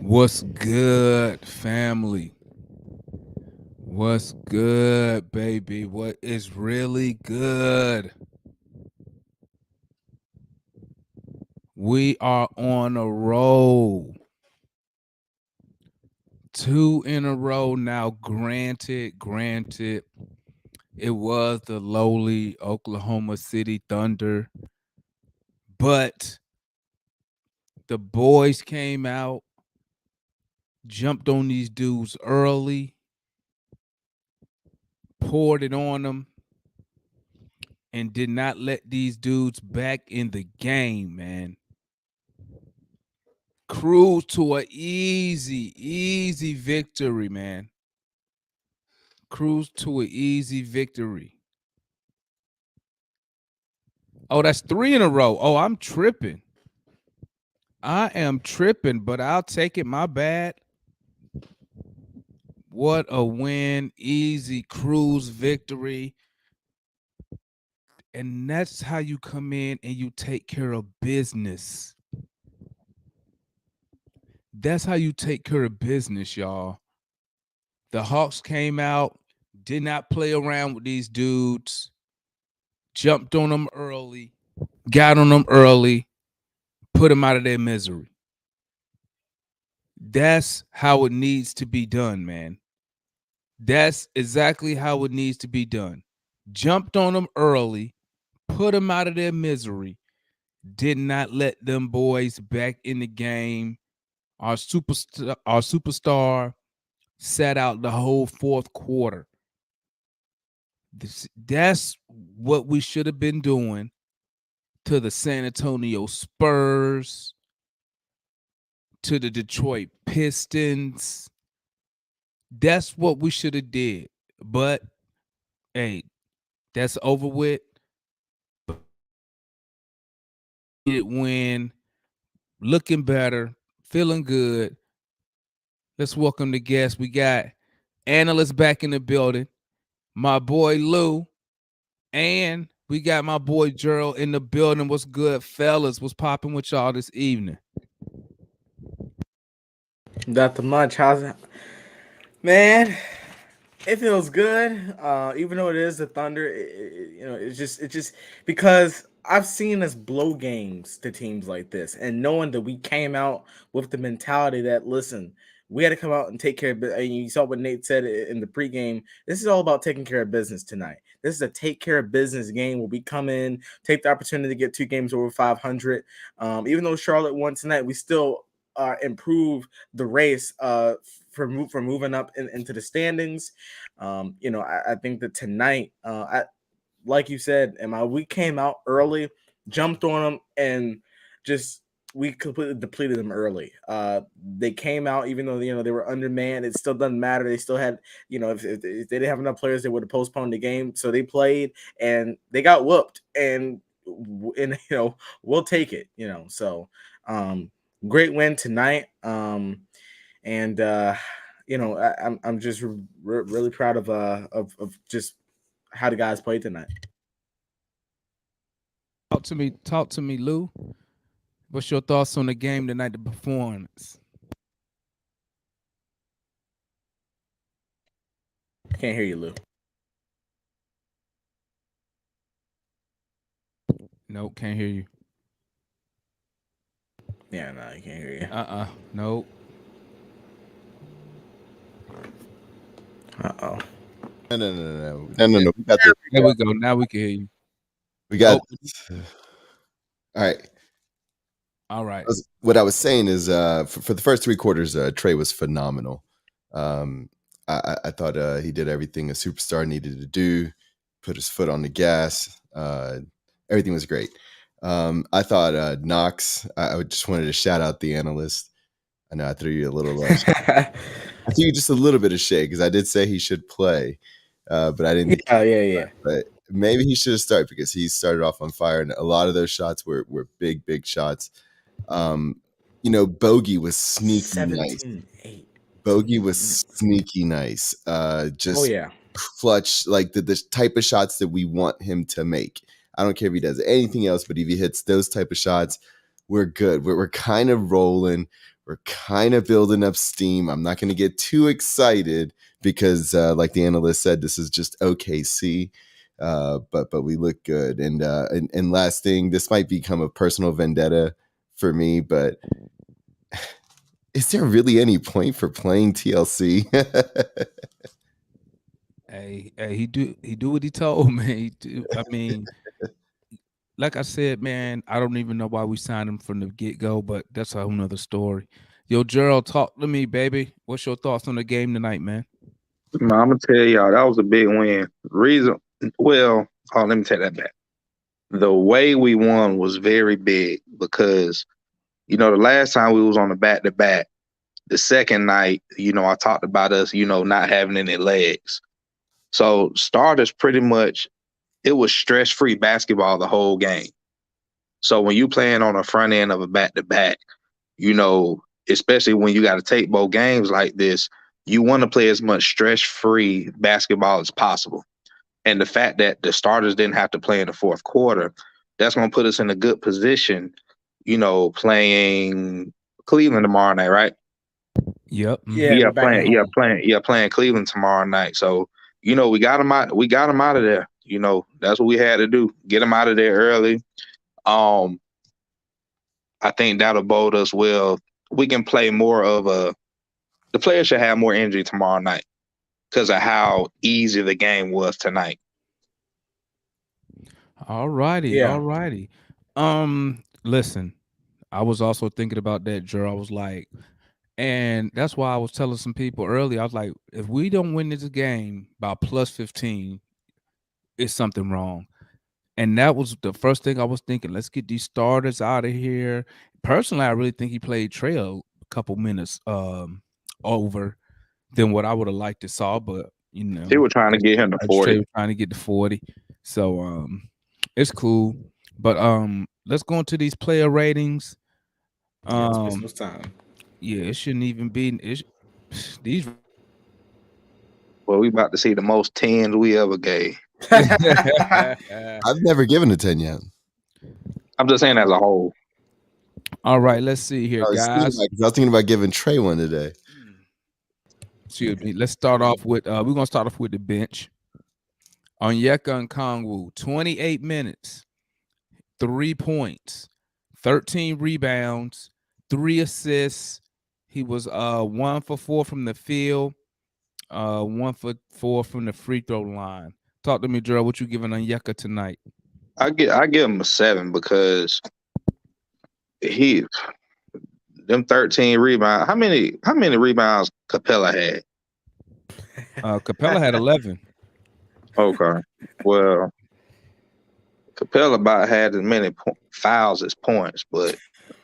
What's good, family? What's good, baby? What is really good? We are on a roll. 2 in a row now. Granted, it was the lowly Oklahoma City Thunder, but the boys came out, jumped on these dudes early, poured it on them, and did not let these dudes back in the game, man. Cruise to a easy victory, man. Cruise to an easy victory. Oh, that's 3 in a row. Oh, I'm tripping. I am tripping, but I'll take it. My bad. What a win. Easy cruise victory. And that's how you come in and you take care of business. That's how you take care of business, y'all. The Hawks came out, did not play around with these dudes, jumped on them early, got on them early, put them out of their misery. That's how it needs to be done, man. That's exactly how it needs to be done. Jumped on them early, put them out of their misery, did not let them boys back in the game. Our superstar sat out the whole fourth quarter. That's what we should have been doing to the San Antonio Spurs, to the Detroit Pistons. That's what we should have did. But hey, that's over with. It win, looking better, feeling good. Let's welcome the guests. We got analysts back in the building. My boy Lou, and we got my boy Gerald in the building. What's good, fellas? What's popping with y'all this evening? Nothing much. How's it? Man, it feels good. Even though it is the Thunder, it's just because I've seen us blow games to teams like this, and knowing that we came out with the mentality that listen, we had to come out and take care of it. And you saw what Nate said in the pregame. This is all about taking care of business tonight. This is a take care of business game where we come in, take the opportunity to get 2 games over 500. Even though Charlotte won tonight, we still improve the race for moving up into the standings. I think that tonight, like you said, Emma, we came out early, jumped on them, and just we completely depleted them early. They came out even though they were undermanned. It still doesn't matter. They still had if they didn't have enough players, they would have postponed the game. So they played and they got whooped, and we'll take it. So great win tonight. And I'm just really proud of just how the guys played tonight. Talk to me, Lou. What's your thoughts on the game tonight, the performance? Can't hear you, Lou. Nope, can't hear you. Yeah, no, I can't hear you. Nope. Uh-oh. No. We got this. There we go. Now we can hear you. We got this. All right. All right. What I was saying is for the first 3 quarters, Trey was phenomenal. I thought he did everything a superstar needed to do, put his foot on the gas. Everything was great. I thought Knox, I just wanted to shout out the analyst. I know I threw you a little I threw you just a little bit of shade because I did say he should play, but I didn't think yeah. But maybe he should have started because he started off on fire, and a lot of those shots were big shots. Bogey was sneaky nice. 8. Bogey was sneaky nice. Just yeah. clutch, like the type of shots that we want him to make. I don't care if he does anything else, but if he hits those type of shots, we're good. We're kind of rolling. We're kind of building up steam. I'm not going to get too excited because, like the analyst said, this is just OKC. But we look good. And last thing, this might become a personal vendetta for me, but is there really any point for playing TLC? Hey, he do what he told, man. I mean, like I said, man, I don't even know why we signed him from the get-go, but that's a whole nother story. Yo, Gerald, talk to me, baby. What's your thoughts on the game tonight, man? I'm gonna tell y'all that was a big win. Let me take that back. The way we won was very big because the last time we was on the back to back, the second night, I talked about us, not having any legs. So starters pretty much it was stress free basketball the whole game. So when you playing on the front end of a back to back, especially when you got to take both games like this, you want to play as much stress-free basketball as possible. And the fact that the starters didn't have to play in the fourth quarter, that's going to put us in a good position, playing Cleveland tomorrow night, right? Yep. Yeah, Playing Cleveland tomorrow night. So, we got them out. We got them out of there. That's what we had to do. Get them out of there early. I think that'll bode us well. We can play more of the players should have more energy tomorrow night because of how easy the game was tonight. All righty. Yeah. All righty. Listen, I was also thinking about that, Gerald. I was like, and that's why I was telling some people earlier, I was like, if we don't win this game by plus 15, it's something wrong. And that was the first thing I was thinking. Let's get these starters out of here. Personally, I really think he played Trey a couple minutes over than what I would have liked to saw, but They were trying to get him to 40. Trey was trying to get to 40. So it's cool. But let's go into these player ratings. Let's spend some time. Yeah, it shouldn't even be these. Well, we about to see the most 10s we ever gave. I've never given a 10 yet. I'm just saying as a whole. All right, let's see here, guys. I was thinking about giving Trey one today. Excuse me. Let's start off with we're gonna start off with the bench. Onyeka and Kongwu, 28 minutes, 3 points, 13 rebounds, 3 assists. He was 1 for 4 from the field, 1 for 4 from the free throw line. Talk to me, Gerald. What you giving Onyeka tonight? I give him a 7 because them 13 rebounds. How many rebounds Capela had? Capela had 11. Okay. Well, Capela about had as many fouls as points, but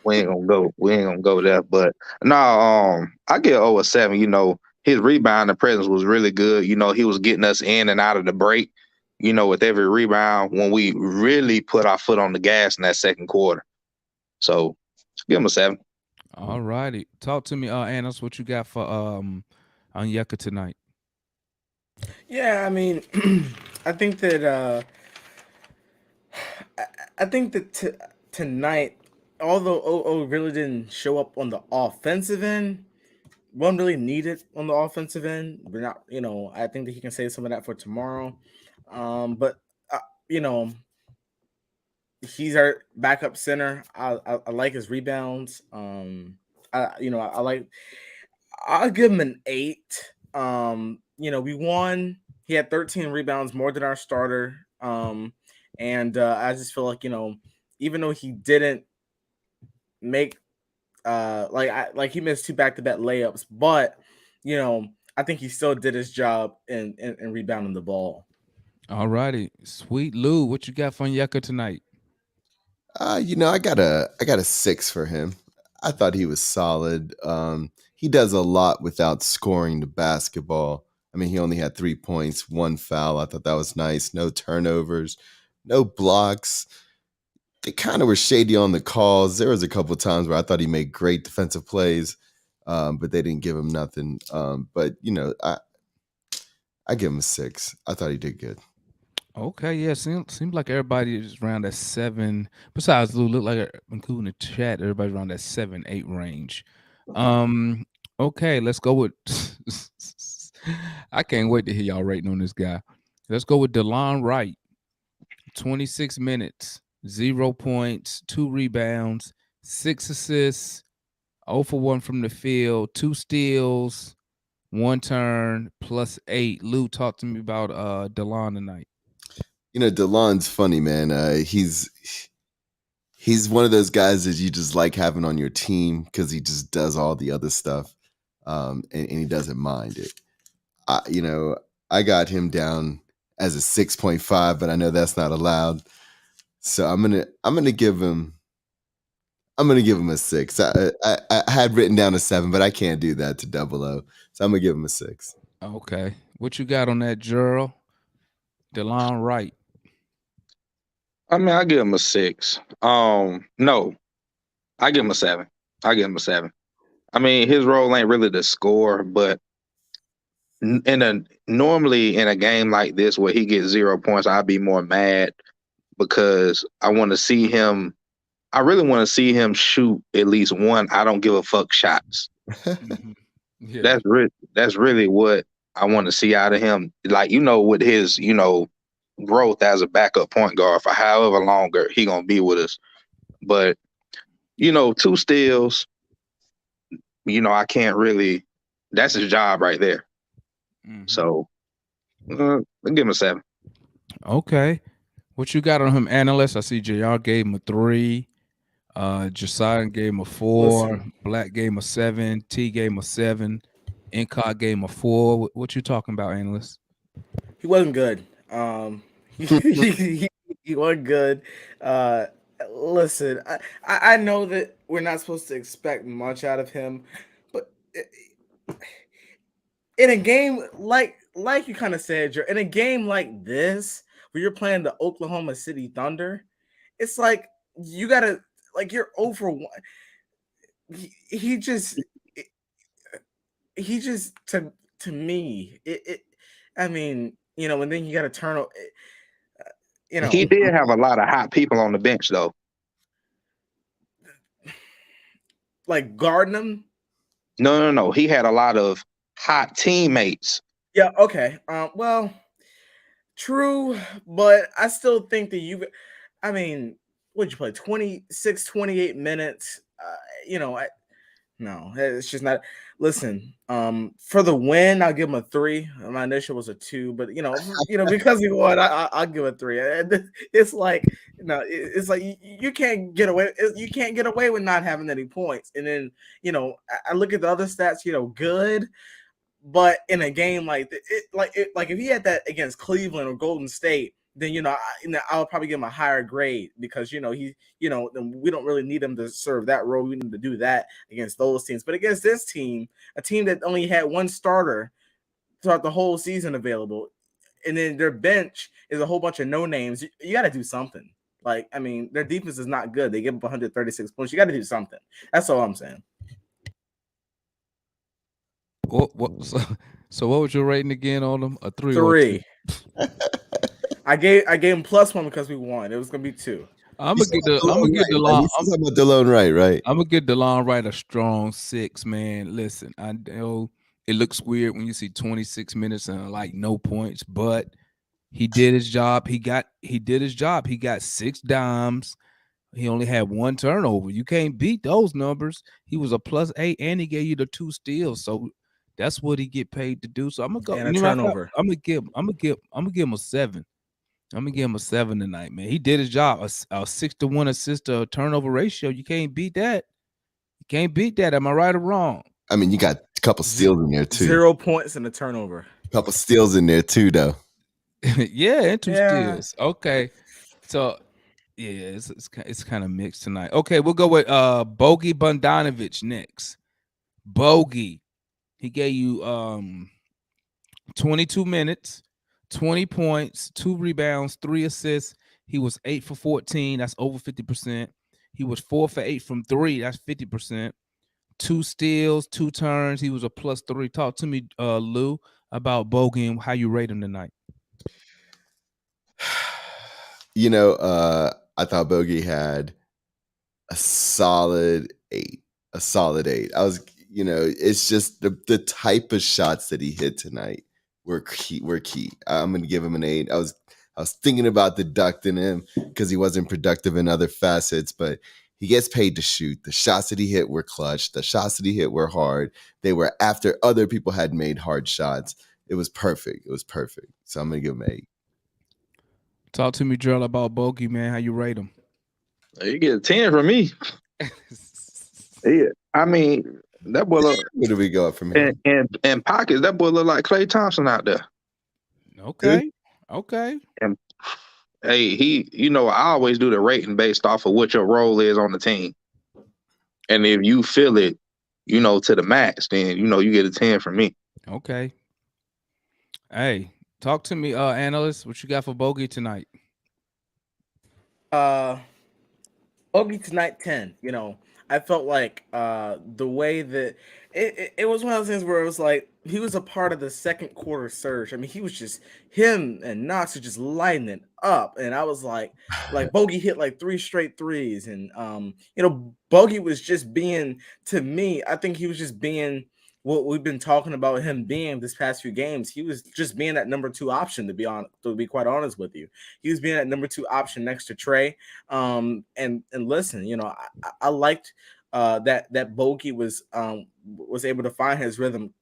we ain't gonna go there. But no, I give a 7. His rebounding presence was really good. He was getting us in and out of the break. With every rebound when we really put our foot on the gas in that second quarter. So give him a 7. All righty. Talk to me, Annas, what you got for Onyeka tonight? Yeah, I mean, I think that tonight, although OO really didn't show up on the offensive end, one really needed on the offensive end. We're not, I think that he can save some of that for tomorrow. But he's our backup center. I like his rebounds. I'll give him an 8. We won. He had 13 rebounds, more than our starter. And I just feel like, even though he didn't make he missed 2 back-to-back layups, but I think he still did his job in rebounding the ball. All righty. Sweet Lou, what you got for Onyeka tonight? I got a 6 for him. I thought he was solid. He does a lot without scoring the basketball. I mean, he only had 3 points, 1 foul. I thought that was nice. No turnovers, no blocks. They kind of were shady on the calls. There was a couple of times where I thought he made great defensive plays, but they didn't give him nothing. But I give him a 6. I thought he did good. Okay, yeah, seems like everybody is around that 7. Besides Lou, look like including the chat, everybody's around that 7, 8 range. Um, okay, let's go with. I can't wait to hear y'all rating on this guy. Let's go with Delon Wright. 26 minutes, 0 points, 2 rebounds, 6 assists, 0 for 1 from the field, 2 steals, 1 turn, +8. Lou, talk to me about Delon tonight. Delon's funny, man. He's one of those guys that you just like having on your team because he just does all the other stuff, and he doesn't mind it. I got him down as a 6.5, but I know that's not allowed. So I'm gonna give him a 6. I had written down a 7, but I can't do that to Double O. So I'm gonna give him a 6. Okay. What you got on that, Gerald? Delon Wright. I mean, I give him a 6. No, I give him a 7. I give him a 7. I mean, his role ain't really to score, but normally in a game like this where he gets 0 points, I'd be more mad because I want to see him. I really want to see him shoot at least one I don't give a fuck shots. Mhm. Yeah. That's really what I want to see out of him. Like, with his, growth as a backup point guard for however longer he gonna be with us. But, 2 steals, I can't really, that's his job right there. Mhm. So I'll give him a 7. Okay. What you got on him, analyst? I see JR gave him a 3. Josiah gave him a 4. Listen. Black gave him a 7. T gave him a 7. Incog gave him a 4. What you talking about, analyst? He wasn't good. He wasn't good. Uh, Listen, I know that we're not supposed to expect much out of him, but in a game like you kind of said, in a game like this where you're playing the Oklahoma City Thunder, it's like you gotta you're over one. He just to me it I mean, and then you got to turn you He know did have a lot of hot people on the bench, though. like guarding him. No. He had a lot of hot teammates. Yeah, okay. Well, true, but I still think that I mean, what'd you play? 26, 28 minutes. No, it's just not. Listen, for the win, I'll give him a 3. My initial was a 2, but because he won, I'll give a 3. And it's like, it's like you can't get away. You can't get away with not having any points. And then, I look at the other stats. Good, but in a game like if he had that against Cleveland or Golden State, then I'll probably give him a higher grade because we don't really need him to serve that role. We need him to do that against those teams, but against this team, a team that only had one starter throughout the whole season available, and then their bench is a whole bunch of no names. You got to do something. Their defense is not good. They give up 136 points. You got to do something. That's all I'm saying. So what was your rating again on them? A 3 or a 2? 3. I gave him +1 because we won. It was gonna be 2. I'm gonna get Delon. He's talking about Delon Wright, right? I'm gonna get Delon Wright a strong 6, man. Listen, I know it looks weird when you see 26 minutes and like no points, but he did his job. He did his job. He got 6 dimes. He only had 1 turnover. You can't beat those numbers. He was a +8, and he gave you the 2 steals. So that's what he get paid to do. So I'm gonna go. And a turnover. I'm gonna give him a 7. I'm gonna give him a 7 tonight, man. He did his job. A 6-to-1 assist to turnover ratio. You can't beat that. You can't beat that. Am I right or wrong? I mean, you got a couple steals in there too. 0 points and a turnover. A couple steals in there too, though. Yeah, and 2 steals. Okay, so yeah, it's kind of mixed tonight. Okay, we'll go with Bogie Bundanovich next. Bogie, he gave you 22 minutes, 20 points, 2 rebounds, 3 assists. He was 8 for 14. That's over 50%. He was 4 for 8 from 3. That's 50%. 2 steals, 2 turns. He was a +3. Talk to me, Lou, about Bogie and how you rate him tonight. I thought Bogey had a solid 8. A solid 8. I was, it's just the type of shots that he hit tonight were key. I'm gonna give him an 8. I was thinking about deducting him because he wasn't productive in other facets, but he gets paid to shoot. The shots that he hit were clutch. The shots that he hit were hard. They were after other people had made hard shots. It was perfect. So I'm gonna give him an 8. Talk to me, Gerald, about Bogey, man. How you rate him? You get a 10 from me. Yeah, I mean that boy look. Where do we go from here? And pockets, that boy look like Klay Thompson out there. Okay. And hey, I always do the rating based off of what your role is on the team. And if you feel it, to the max, then you get a 10 from me. Okay. Hey, talk to me, analyst. What you got for Bogey tonight? Bogey tonight 10. I felt like the way that it was one of those things where it was like he was a part of the second quarter surge. I mean, he was just him and Knox were just lighting it up, and I was like Bogey hit like 3 straight threes, and Bogey was just being, to me, I think he was just being what we've been talking about him being this past few games. He was just being that number 2 option, to be quite honest with you. He was being that number 2 option next to Trey. And listen, I liked that Bogey was able to find his rhythm,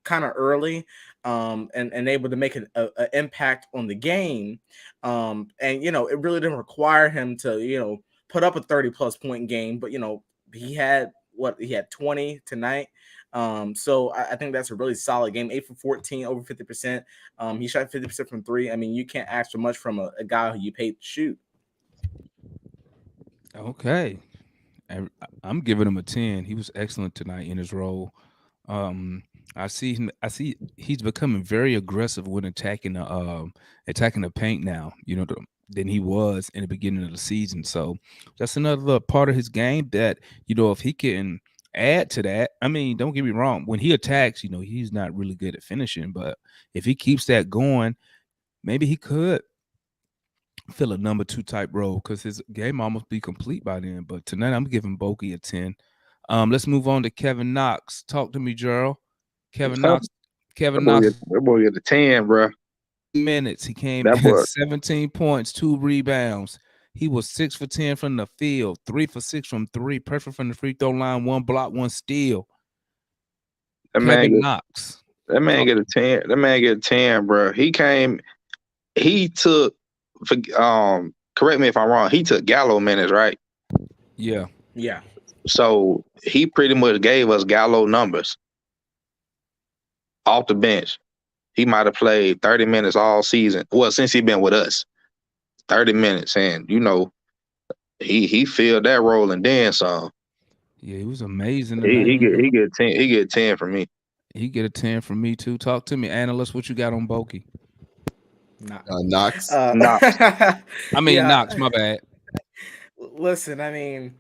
kind of early, and able to make an impact on the game. And it really didn't require him to put up a 30+ point game, but he had 20 tonight. So I think that's a really solid game. 8 for 14, over 50%. He shot 50% from 3. I mean, you can't ask for much from a guy who you paid to shoot. Okay. I'm giving him a 10. He was excellent tonight in his role. I see he's becoming very aggressive when attacking the paint now, than he was in the beginning of the season. So that's another part of his game that, if he can add to that, I mean, don't get me wrong, when he attacks, he's not really good at finishing, but if he keeps that going, maybe he could fill a number 2 type role because his game almost be complete by then. But tonight I'm giving Bogey a 10. Let's move on to Kevin Knox. Talk to me, Gerald. Kevin Knox. That boy get a 10, bro. Minutes. He came in 17 points, 2 rebounds. He was 6 for 10 from the field, 3 for 6 from 3, perfect from the free throw line, 1 block, 1 steal. Kevin Knox. That man get a 10. That man get a 10, bro. He took, correct me if I'm wrong, he took Gallo minutes, right? Yeah. So he pretty much gave us Gallo numbers off the bench. He might have played 30 minutes all season. Well, since he been with us, 30 minutes, and he filled that role and then some. Yeah, he was amazing. He get 10 from me. He get a 10 from me too. Talk to me, analyst. What you got on Bogey? Knox. Knox. I mean, Knox. My bad. Listen, I mean,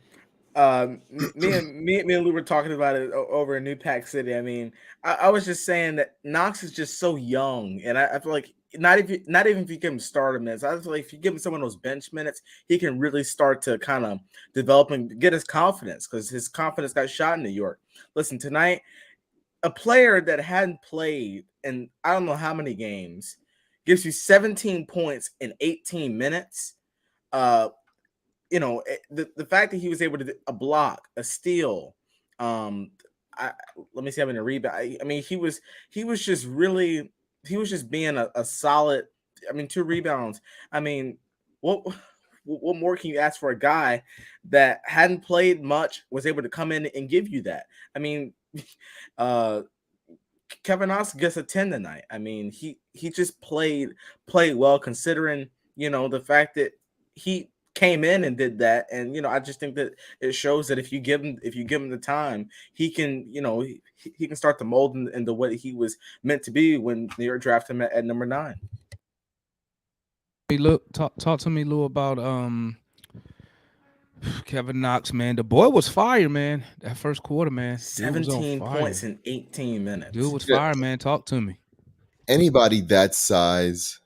me and Lou were talking about it over in New Pack City. I mean, I was just saying that Knox is just so young, and I feel like not even if you give him starter minutes, I feel like if you give him some of those bench minutes, he can really start to kind of develop and get his confidence, because his confidence got shot in New York. Listen, tonight, a player that hadn't played in I don't know how many games gives you 17 points in 18 minutes. The fact that he was able to do a block, a steal, let me see, having a rebound. I mean, he was just being a solid. I mean, 2 rebounds. I mean, what more can you ask for a guy that hadn't played much, was able to come in and give you that? I mean, Kevin Knox gets a 10 tonight. I mean, he just played well, considering the fact that he came in and did that. And I just think that it shows that if you give him the time, he can he can start to mold into what he was meant to be when New York drafted him at number 9. Hey, look, talk to me, Lou, about Kevin Knox, man. The boy was fire, man. That first quarter, man. 17 points in 18 minutes. Dude was fire, man. Talk to me. Anybody that size,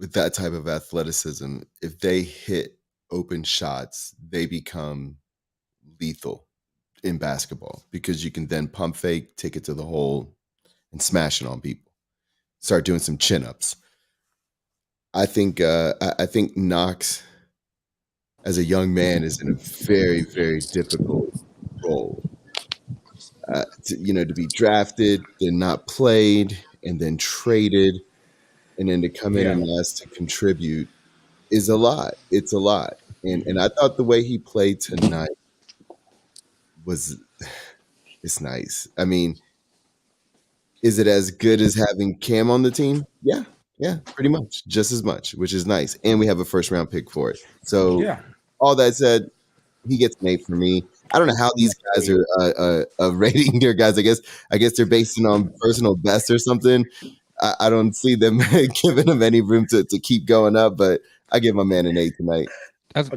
with that type of athleticism, if they hit open shots, they become lethal in basketball because you can then pump fake, take it to the hole, and smash it on people. Start doing some chin-ups. I think Knox, as a young man, is in a very, very difficult role. To be drafted, then not played, and then traded, and then to come in and ask to contribute is a lot. It's a lot. And I thought the way he played tonight it's nice. I mean, is it as good as having Cam on the team? Yeah, pretty much. Just as much, which is nice. And we have a first round pick for it. So all that said, he gets an 8 for me. I don't know how these guys are rating their guys. I guess they're based on personal best or something. I don't see them giving him any room to keep going up, but I give my man an 8 tonight. That's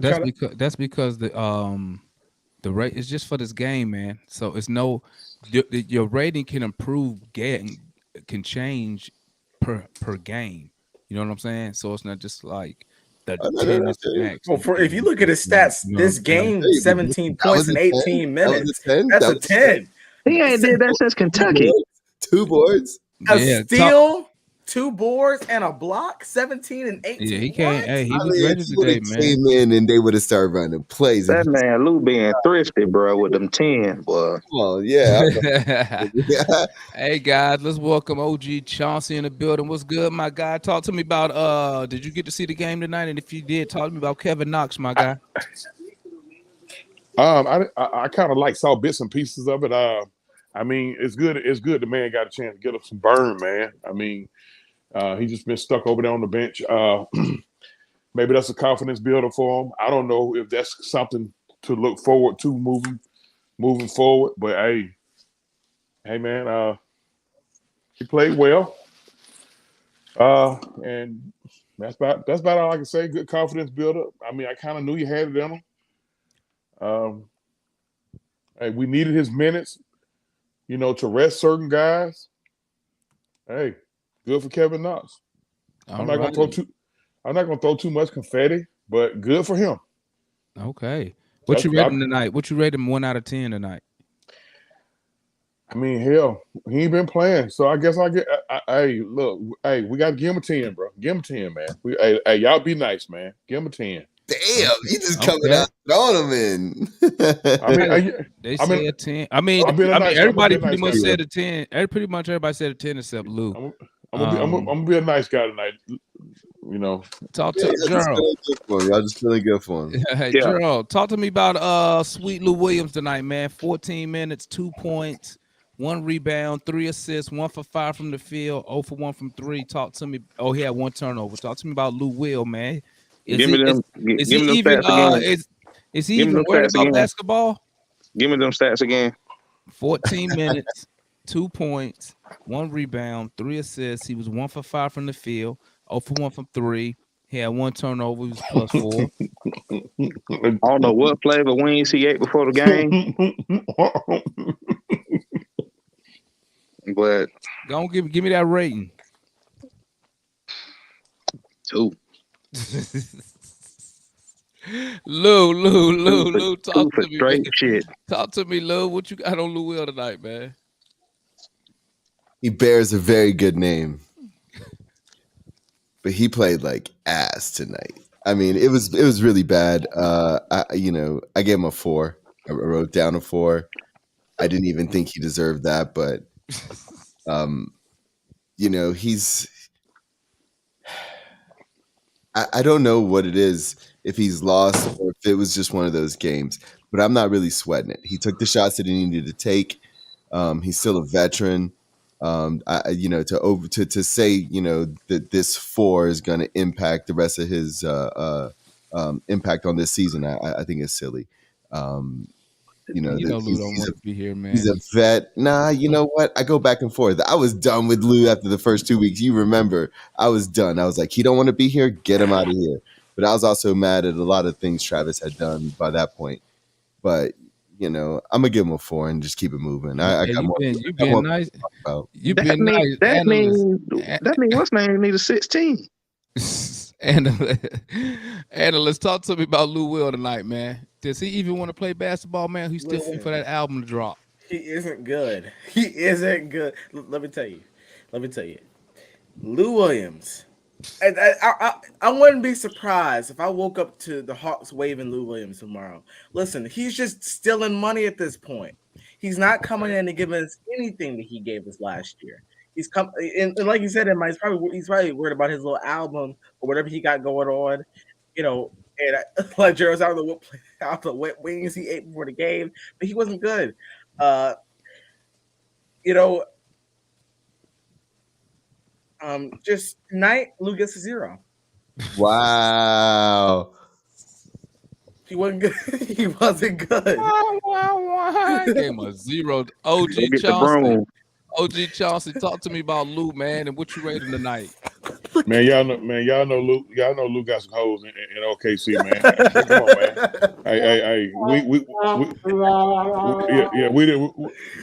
because the rate is just for this game, man. So it's your rating can improve, can change per game. You know what I'm saying? So it's not just like the 10 is the max. Well, if you look at his stats, this game, 17 points in 18 minutes. That's a 10. He ain't did that since Kentucky. 2 boards. A steal, 2 boards, and a block, 17 and 18. Yeah, he can't. Hey, he was ready today, man. Came in and they would have started running plays. That man Lou being thrifty, bro, with them 10, boy. Well, yeah. Hey guys, let's welcome OG Chauncey in the building. What's good, my guy? Talk to me about did you get to see the game tonight? And if you did, talk to me about Kevin Knox, my guy. I kind of saw bits and pieces of it. I mean, it's good. It's good the man got a chance to get up some burn, man. I mean, he just been stuck over there on the bench. Maybe that's a confidence builder for him. I don't know if that's something to look forward to moving forward. But hey, man, he played well, and that's about all I can say. Good confidence builder. I mean, I kind of knew he had it in him. Hey, we needed his minutes, to rest certain guys. Hey, good for Kevin Knox. I'm not gonna throw too much confetti, but good for him. Okay. What you rate him tonight? What you rate him 1 out of 10 tonight? I mean, hell, he ain't been playing, so I guess I get. Hey, look, we gotta give him a 10, bro. Give him a 10, man. Hey, y'all be nice, man. Give him a 10. Damn, he just coming out on him in. They say a 10. I mean, everybody pretty much said a 10. Pretty much everybody said a 10 except Lou. I'm gonna be a nice guy tonight. Talk to Gerald. Y'all just feeling good for him. Hey, Gerald, talk to me about Sweet Lou Williams tonight, man. 14 minutes, 2 points, 1 rebound, 3 assists, 1 for 5 from the field, 0 for 1 from 3. Talk to me. Oh, he had 1 turnover. Talk to me about Lou Will, man. Is he even worried about basketball? Give me them stats again. 14 minutes, 2 points, 1 rebound, 3 assists. He was 1 for 5 from the field, 0 for 1 from 3. He had 1 turnover. He was +4. I don't know what flavor wings he ate before the game. But go on, give me that rating. 2. Lou, talk to me. Straight shit. Talk to me, Lou. What you got on Lou Will tonight, man? He bears a very good name, but he played like ass tonight. I mean, it was really bad. I gave him a 4. I wrote down a 4. I didn't even think he deserved that, but he's. I don't know what it is, if he's lost or if it was just one of those games, but I'm not really sweating it. He took the shots that he needed to take. He's still a veteran. To say that this 4 is going to impact the rest of his impact on this season, I think is silly. Lou don't want to be here, man. He's a vet. Nah, you know what? I go back and forth. I was done with Lou after the first 2 weeks. You remember, I was done. I was like, he don't want to be here. Get him out of here. But I was also mad at a lot of things Travis had done by that point. But I'm gonna give him a 4 and just keep it moving. You've been nice. You've been nice. That means what's name need a 16. Analyst, talk to me about Lou Will tonight, man. Does he even want to play basketball, man? He's still waiting for that album to drop. He isn't good. He isn't good. Let me tell you. Lou Williams. I wouldn't be surprised if I woke up to the Hawks waving Lou Williams tomorrow. Listen, he's just stealing money at this point. He's not coming in and giving us anything that he gave us last year. He's come and like you said, he's probably worried about his little album or whatever he got going on, And like Gerald's out of the wet wings he ate before the game, but he wasn't good. Just tonight, Lou gets a 0. Wow. He wasn't good. He wasn't good. Gave him a 0. OG Chauncey. OG Chauncey, talk to me about Lou, man, and what you rated tonight. Man, y'all know Lou got some hoes in OKC, man. Come on, man. Hey,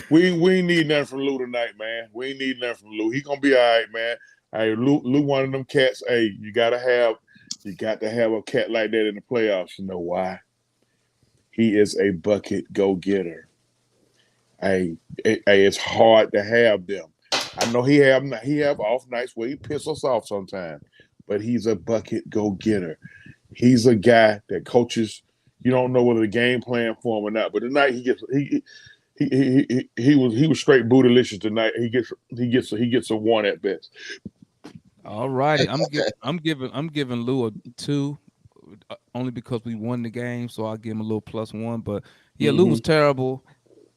we ain't need nothing from Lou tonight, man. We ain't need nothing from Lou. He gonna be all right, man. Hey, Lou one of them cats. Hey, you got to have a cat like that in the playoffs. You know why? He is a bucket go-getter. Hey, it's hard to have them. I know he have off nights where he piss us off sometimes, but he's a bucket go-getter. He's a guy that coaches. You don't know whether the game plan for him or not, but tonight he was straight bootylicious tonight. He gets a 1 at best. All righty, I'm giving Lou a 2, only because we won the game, so I'll give him a little +1. But yeah, Lou was terrible.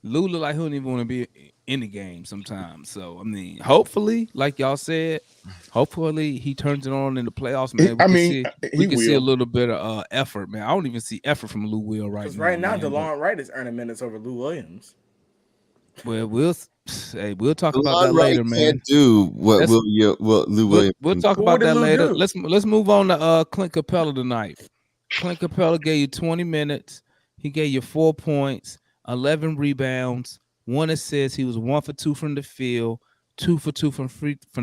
Lou look like he don't even want to be in the game sometimes. So I mean, hopefully, like y'all said, hopefully he turns it on in the playoffs, man. We can see a little bit of effort, man. I don't even see effort from Lou Will right now. Because right now, Delon Wright is earning minutes over Lou Williams. Well, we'll talk about that later, man. Can't do what Lou Williams. We'll talk about that later. Let's move on to Clint Capela tonight. Clint Capela gave you 20 minutes. He gave you 4 points, 11 rebounds, 1 assist. He was 1 for 2 from the field, 2 for 2 from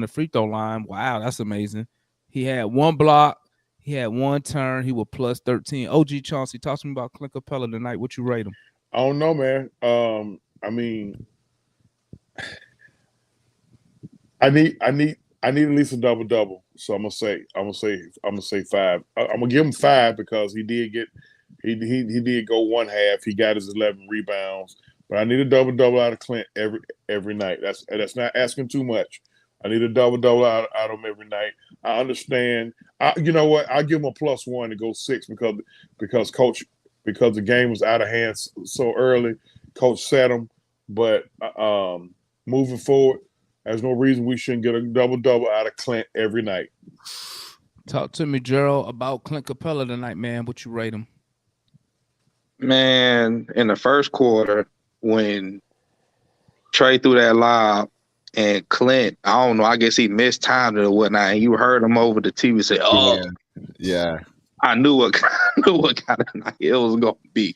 the free throw line. Wow, that's amazing. He had 1 block. He had 1 turn. He was +13. OG Chauncey, talk to me about Clint Capela tonight. What you rate him? I don't know, man. I mean, I need at least a double. So I'm gonna say 5. I'm gonna give him 5 because he did go 1 half. He got his 11 rebounds, but I need a double out of Clint every night. That's not asking too much. I need a double out of him every night. I understand. You know what? I'll give him a +1 to go 6 because the game was out of hand so early. Coach set him, but moving forward, there's no reason we shouldn't get a double out of Clint every night. Talk to me, Gerald, about Clint Capela tonight, man. What you rate him? Man, in the first quarter, when Trey threw that lob and Clint, I don't know, I guess he missed time or whatnot, and you heard him over the TV say, "Oh, yeah." I knew what kind of night it was gonna be.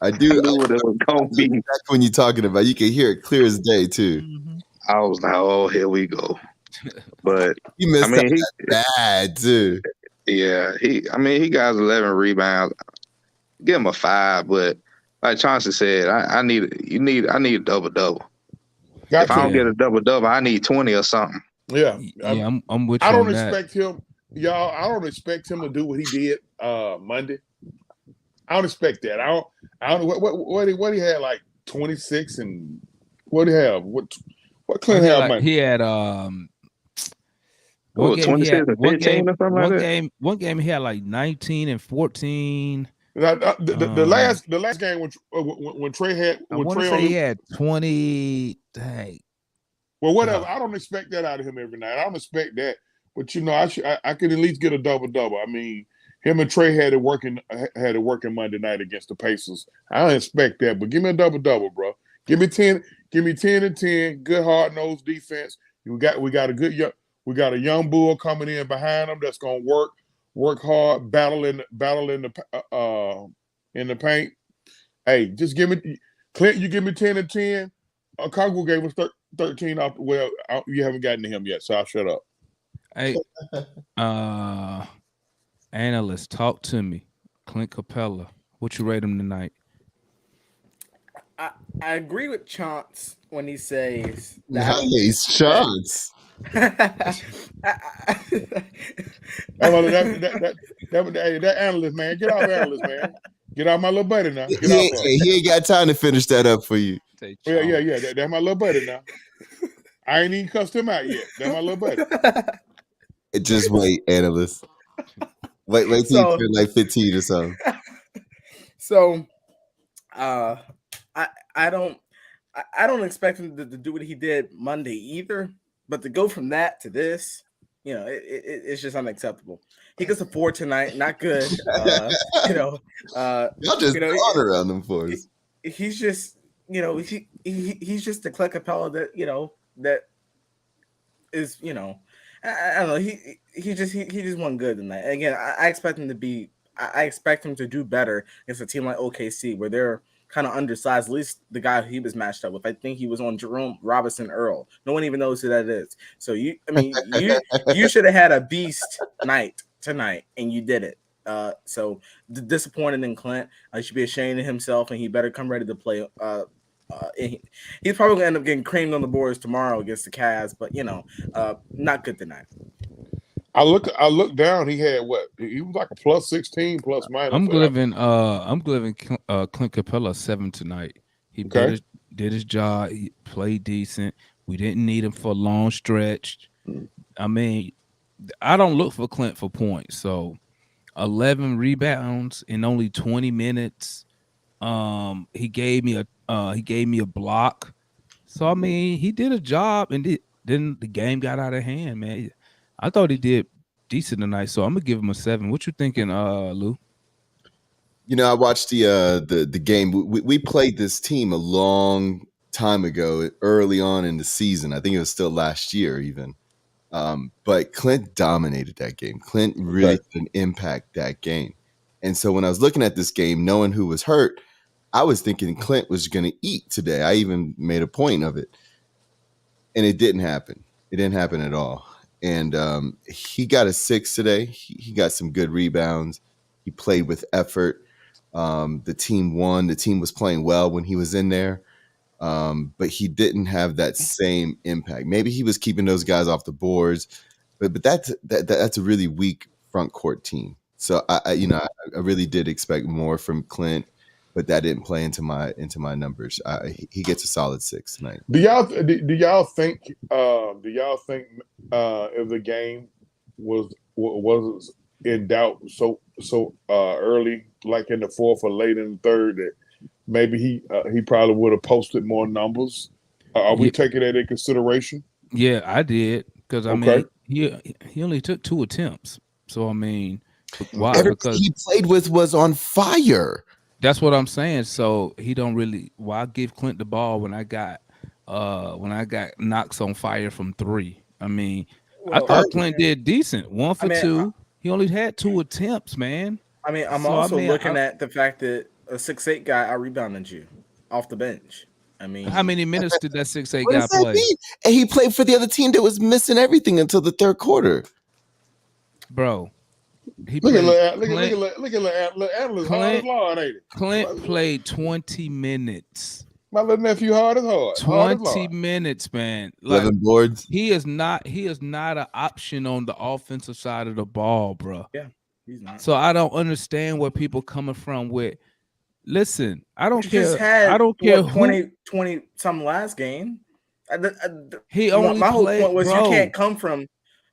I knew what it was gonna be. Exactly when you're talking about, you can hear it clear as day too. I was like, "Oh, here we go." But he missed he bad too. Yeah, he got 11 rebounds. Give him a 5, but like Chauncey said, I need a double. If I don't get a double, I need 20 or something. Yeah, I'm with you. I don't expect him, y'all. I don't expect him to do what he did Monday. I don't expect that. I don't. What he had, like 26, and what he have? What Clint had? Like, he had 26 and 15 or something like that. One game he had like 19 and 14. The last game when Trey had, he had 20. Dang. Well, whatever. I don't expect that out of him every night. I don't expect that, but I could at least get a double. I mean, him and Trey had it working Monday night against the Pacers. I don't expect that, but give me a double, bro. Give me 10 and 10. Good hard nosed defense. We got a young bull coming in behind him that's gonna work hard, battle in the paint. Hey, just give me Clint. You give me 10 and 10. Congo gave us 13 off. Well, you haven't gotten to him yet, so I'll shut up. Hey, analyst, talk to me. Clint Capela, what you rate him tonight? I, I agree with Chance when he says that I don't Nice shots. That analyst, man. Get off analyst, man. Get off my little buddy now. Get He off ain't, her. he ain't got time to finish that up for you. Say Yeah. That's my little buddy now. I ain't even cussed him out yet. That's my little buddy. Just wait, analyst. Wait till you turn like 15 or something. So, I don't expect him to do what he did Monday either. But to go from that to this, it's just unacceptable. He gets a 4 tonight, not good. Y'all just gone around them for us. He's just, he's just the Clint Capela that that is, I don't know. He just won good tonight. Again, I expect him to be. I expect him to do better against a team like OKC, where they're kind of undersized. At least the guy he was matched up with. I think he was on Jerome Robinson Earl. No one even knows who that is. So you should have had a beast night tonight, and you did it. So disappointed in Clint. He should be ashamed of himself, and he better come ready to play. He's probably gonna end up getting creamed on the boards tomorrow against the Cavs, but not good tonight. I look down. He had what? He was like a plus 16, plus minus. I'm giving Clint Capela 7 tonight. He did his job. He played decent. We didn't need him for a long stretch. I mean, I don't look for Clint for points. So 11 rebounds in only 20 minutes. He gave me a block. So I mean, he did a job, and then the game got out of hand, man. I thought he did decent tonight, so I'm gonna give him a 7. What you thinking, Lou? I watched the game. We played this team a long time ago, early on in the season. I think it was still last year, even. But Clint dominated that game. Clint really had an impact that game. And so when I was looking at this game, knowing who was hurt, I was thinking Clint was going to eat today. I even made a point of it. And it didn't happen. It didn't happen at all. And he got a 6 today. He got some good rebounds. He played with effort. The team won. The team was playing well when he was in there. But he didn't have that same impact. Maybe he was keeping those guys off the boards. But that's a really weak front court team. So I really did expect more from Clint, but that didn't play into my numbers. He gets a solid 6 tonight. Do y'all think if the game was in doubt so early, like in the fourth or late in the third, that maybe he probably would have posted more numbers? Are we taking that in consideration? Yeah, I did, because I mean he only took 2 attempts. So I mean, why? Everything because he played with was on fire. That's what I'm saying. So he don't really. Why give Clint the ball when I got Knox on fire from 3? I mean, I thought Clint did decent. 1 for 2. He only had 2 attempts, man. I mean, I'm looking at the fact that a 6'8" guy out rebounded you off the bench. I mean, how many minutes did that 6'8" What guy does that play? mean? And he played for the other team that was missing everything until the third quarter. Bro, look at little analyst hard as lawn, ain't it? Clint played 20 minutes. My little nephew hard as hard. 20 minutes, man. 11 boards. He is not an option on the offensive side of the ball, bro. Yeah, he's not. So I don't understand where people coming from with. Listen, I don't care. Just had, I don't care. 20 some last game. He only my whole played, point was bro. you can't come from.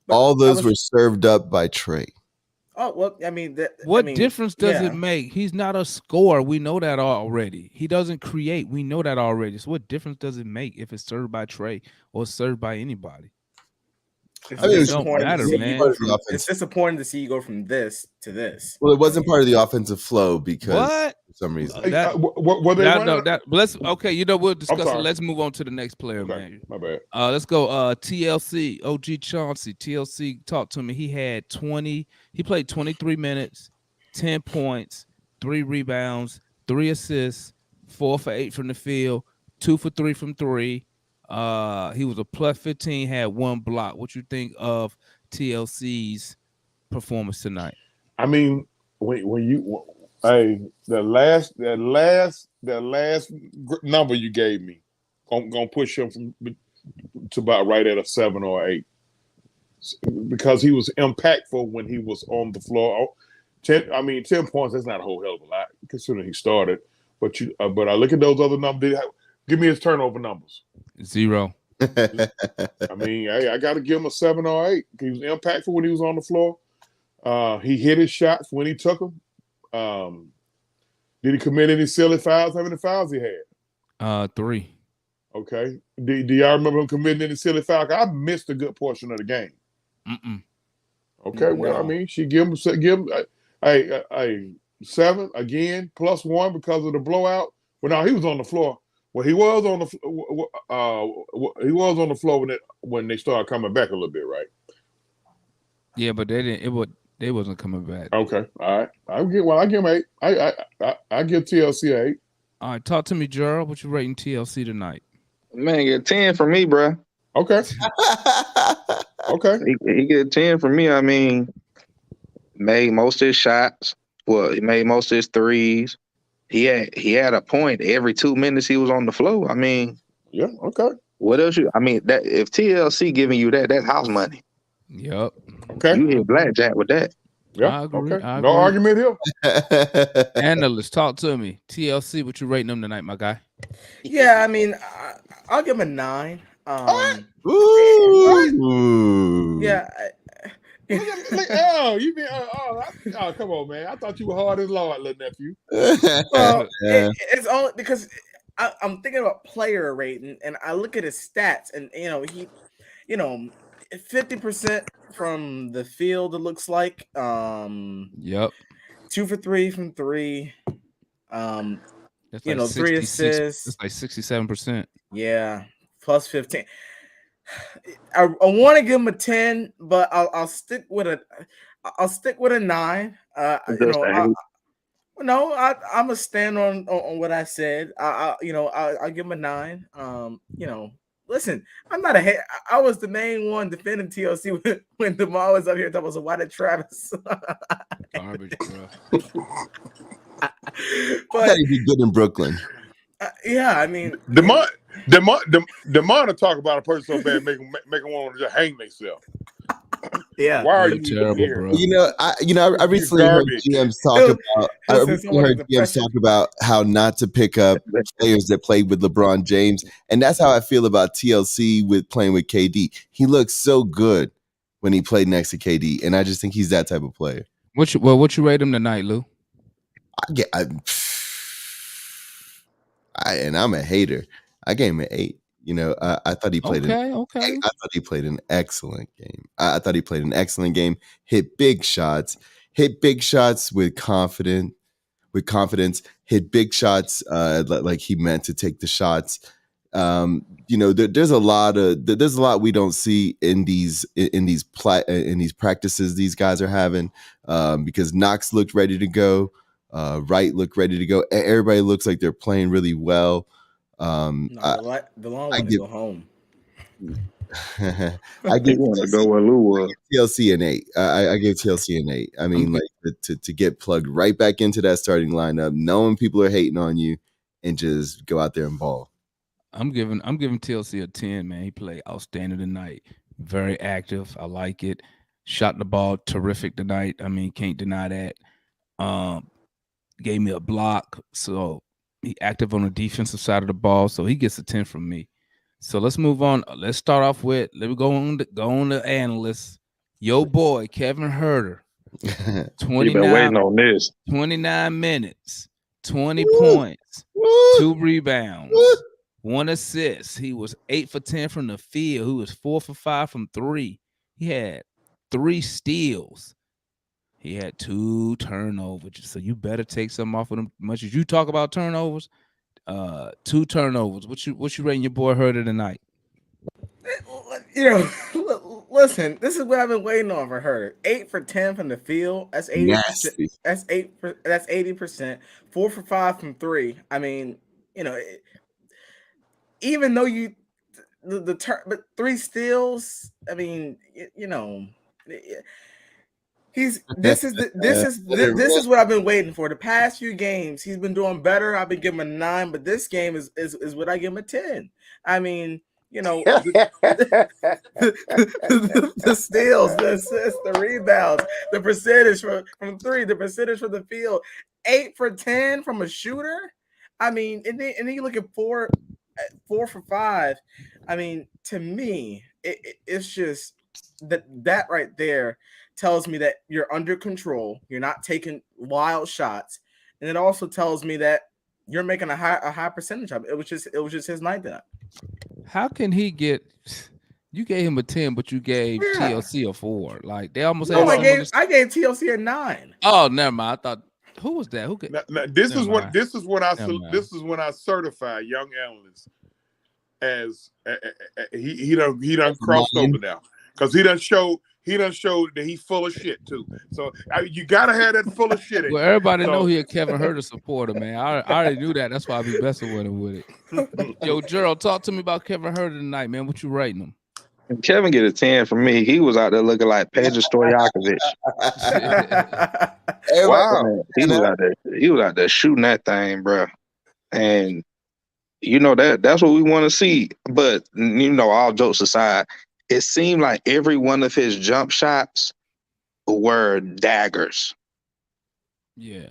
All those were served up by Trey. Oh well, I mean, what difference does it make? He's not a scorer. We know that already. He doesn't create. We know that already. So what difference does it make if it's served by Trey or served by anybody? It's disappointing to see you go from this to this. Well, it wasn't part of the offensive flow because for some reason. We'll discuss it. Let's move on to the next player, man. My bad. Let's go. TLC, OG Chauncey. TLC, talk to me. He played 23 minutes, 10 points, 3 rebounds, 3 assists, 4 for 8 from the field, 2 for 3 from 3. He was a plus 15, had 1 block. What you think of TLC's performance tonight? I mean, when you, hey, that last number you gave me, I'm gonna push him to about right at a 7 or 8, because he was impactful when he was on the floor. 10 points. That's not a whole hell of a lot considering he started. But I look at those other numbers. Give me his turnover numbers. 0. I mean, I got to give him a 7 or 8. He was impactful when he was on the floor. He hit his shots when he took them. Did he commit any silly fouls? How many fouls he had? 3. Okay. Do y'all remember him committing any silly fouls? I missed a good portion of the game. Mm-mm. Okay. Well, No. I mean, she give him a 7 again +1 because of the blowout. Well, no, he was on the floor. Well, he was on the floor when they started coming back a little bit, right? Yeah, but they didn't. They wasn't coming back. Okay, all right. I give him 8. I give TLC 8. All right, talk to me, Gerald. What you rating TLC tonight? Man, get 10 from me, bro. Okay, okay. He get 10 from me. I mean, made most of his shots. Well, he made most of his threes. He had a point every 2 minutes he was on the floor. I mean, Yeah, okay. what else that if TLC giving you that, that's house money. Yep. Okay. You hit blackjack with that. Yeah, I agree. okay. I No agree. argument here. Analyst, talk to me. TLC, what you rating them tonight, my guy? Yeah, I mean, I'll give him a 9. Ooh. Yeah. Oh, you mean? Oh, come on, man! I thought you were hard as Lord, little nephew. Well, Yeah. it's only because I'm thinking about player rating, and I look at his stats, and he, 50% from the field. It looks like Yep. 2 for 3 from 3. That's 3 assists. That's like 67%. Yeah, plus 15. I want to give him a 10, but I'll stick with a 9. I'm gonna stand on what I said. I'll give him a 9. Listen, I'm not a hate. I was the main one defending TLC when DeMar was up here talking about, so why did Travis? Garbage, bro. I But thought he'd be good in Brooklyn. yeah, I mean, Demar to talk about a person so bad, make them want to just hang themselves. yeah. Why are You're you terrible, here? bro? I recently heard garbage. GMs talk about. I He'll say recently someone heard is GMs depression. talk about how not to pick up players that played with LeBron James, and that's how I feel about TLC with playing with KD. He looks so good when he played next to KD, and I just think he's that type of player. What you rate him tonight, Lou? I'm a hater. I gave him an 8. I thought he played. Okay. I thought he played an excellent game. I thought he played an excellent game. Hit big shots with confidence. Hit big shots like he meant to take the shots. There's a lot we don't see in these practices these guys are having, because Knox looked ready to go. Wright looked ready to go. Everybody looks like they're playing really well. Delon wanted to go home. I He give wanted to go where Lou was. TLC an 8. I give TLC an 8. I mean, to get plugged right back into that starting lineup, knowing people are hating on you, and just go out there and ball. I'm giving TLC a 10, man. He played outstanding tonight. Very active. I like it. Shot the ball terrific tonight. I mean, can't deny that. Gave me a block. So he active on the defensive side of the ball. So he gets a 10 from me. So let's move on. Let's start off with, let me go on the analysts. Yo boy, Kevin Huerter. You've been waiting on this. 29 minutes, 20 Woo. points, Woo. 2 rebounds, Woo. 1 assist. He was 8 for 10 from the field. He was 4 for 5 from 3. He had 3 steals. He had 2 turnovers. So you better take something off of them. Much as you talk about turnovers, 2 turnovers. What you rating your boy Huerter tonight? Listen, this is what I've been waiting on for her. 8 for 10 from the field. That's 80%. Nasty. That's 80%. 4 for 5 from 3. I mean, even though but 3 steals. I mean, This is what I've been waiting for. The past few games, he's been doing better. I've been giving him a 9, but this game is what I give him a 10. I mean, you know, the steals, the assists, the rebounds, the percentage from 3, the percentage from the field, 8 for 10 from a shooter. I mean, and then you look at 4 for 5. I mean, to me, it's just that right there tells me that you're under control. You're not taking wild shots, and it also tells me that you're making a high percentage of it. It was just his night tonight. How can he get? You gave him a 10, but you gave TLC a 4. Like they almost had. I gave TLC a 9. Oh, never mind. I thought who was that? Who? This is when I certify young analysts as he done crossed over now, because he done showed that he's full of shit too. So you gotta have that full of shit. Well, everybody know he a Kevin Huerter supporter, man. I already knew that. That's why I be messing with him with it. Yo, Gerald, talk to me about Kevin Huerter tonight, man. What you rating him? Kevin get a 10 from me. He was out there looking like Pedro Stojakovic. Wow, He was out there shooting that thing, bro. And you know that's what we want to see. But you know, all jokes aside, it seemed like every one of his jump shots were daggers. Yeah.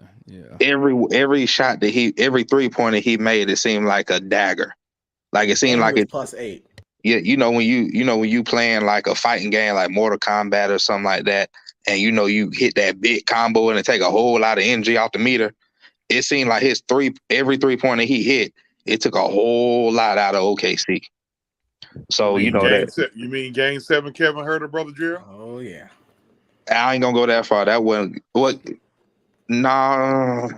Every shot that every 3-pointer he made, it seemed like a dagger. Like it seemed like it +8. Yeah, you know when you playing like a fighting game like Mortal Kombat or something like that, and you know you hit that big combo and it take a whole lot of energy off the meter. It seemed like every 3-pointer he hit, it took a whole lot out of OKC. So you know that. You mean Game 7, Kevin Huerter, brother Gerald? Oh yeah. I ain't gonna go that far. That wasn't what. Nah.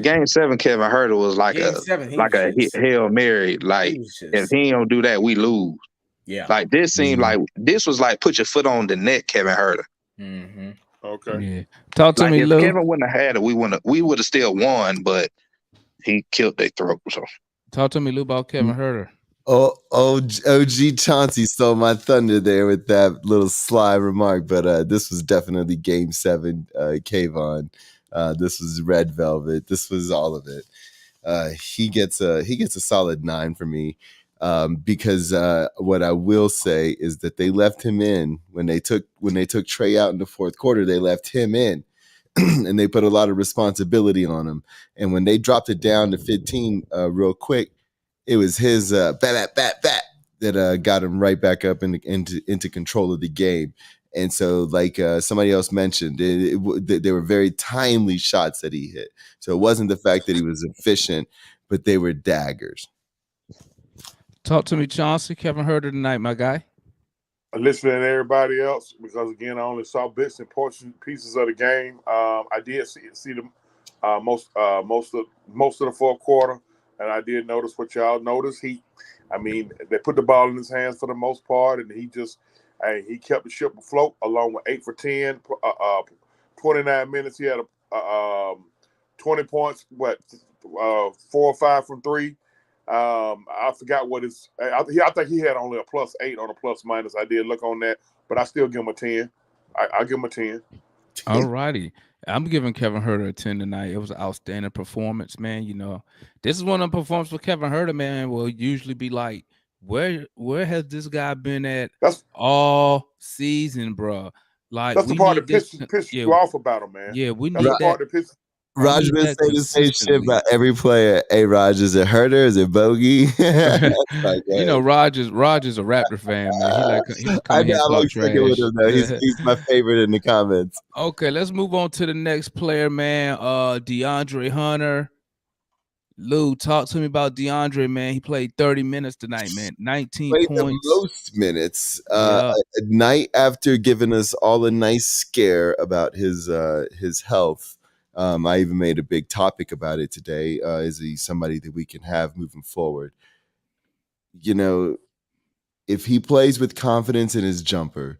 Game 7, Kevin Huerter was like a Hail Mary. Like if he don't do that, we lose. Yeah. Like this seemed like this was like put your foot on the neck, Kevin Huerter. Mm-hmm. Okay. Yeah. Talk to me, if Lou. Kevin wouldn't have had it, we would have still won, but he killed their throat. So talk to me, Lou, about Kevin Huerter. OG Chauncey stole my thunder there with that little sly remark, but this was definitely Game 7, Kayvon. This was Red Velvet. This was all of it. He gets a solid 9 for me, because what I will say is that they left him in when they took Trey out in the fourth quarter. They left him in, and they put a lot of responsibility on him. And when they dropped it down to 15 real quick, it was his bat that got him right back up into control of the game. And so, like somebody else mentioned, there were very timely shots that he hit. So it wasn't the fact that he was efficient, but they were daggers. Talk to me, Chauncey. Kevin Huerter tonight, my guy. Listening to everybody else, because again, I only saw bits and pieces of the game. I did see the most of the fourth quarter, and I did notice what y'all noticed. They put the ball in his hands for the most part, and he kept the ship afloat along with 8 for 10, 29 minutes. He had 20 points, 4 or 5 from 3. I forgot what I think he had only a +8 on a plus minus. I did look on that, but I still give him a 10. I give him a 10. All righty. I'm giving Kevin Huerter a 10 tonight. It was an outstanding performance, man. You know, this is one of the performances for Kevin Huerter, man, will usually be like, where has this guy been at all season, bro? Like that's the part that pisses you off about him, man. Yeah, we that's need the part that pisses. Raj been saying the same shit about every player. Hey, Raj, is it Huerter? Is it Bogey? You know, Raj is a Raptor fan, man. I like sticking with him though. He's my favorite in the comments. Okay, let's move on to the next player, man. Deandre Hunter. Lou, talk to me about Deandre, man. He played 30 minutes tonight, man. 19 points. The most minutes. A night after giving us all a nice scare about his health. I even made a big topic about it today. Is he somebody that we can have moving forward? You know, if he plays with confidence in his jumper,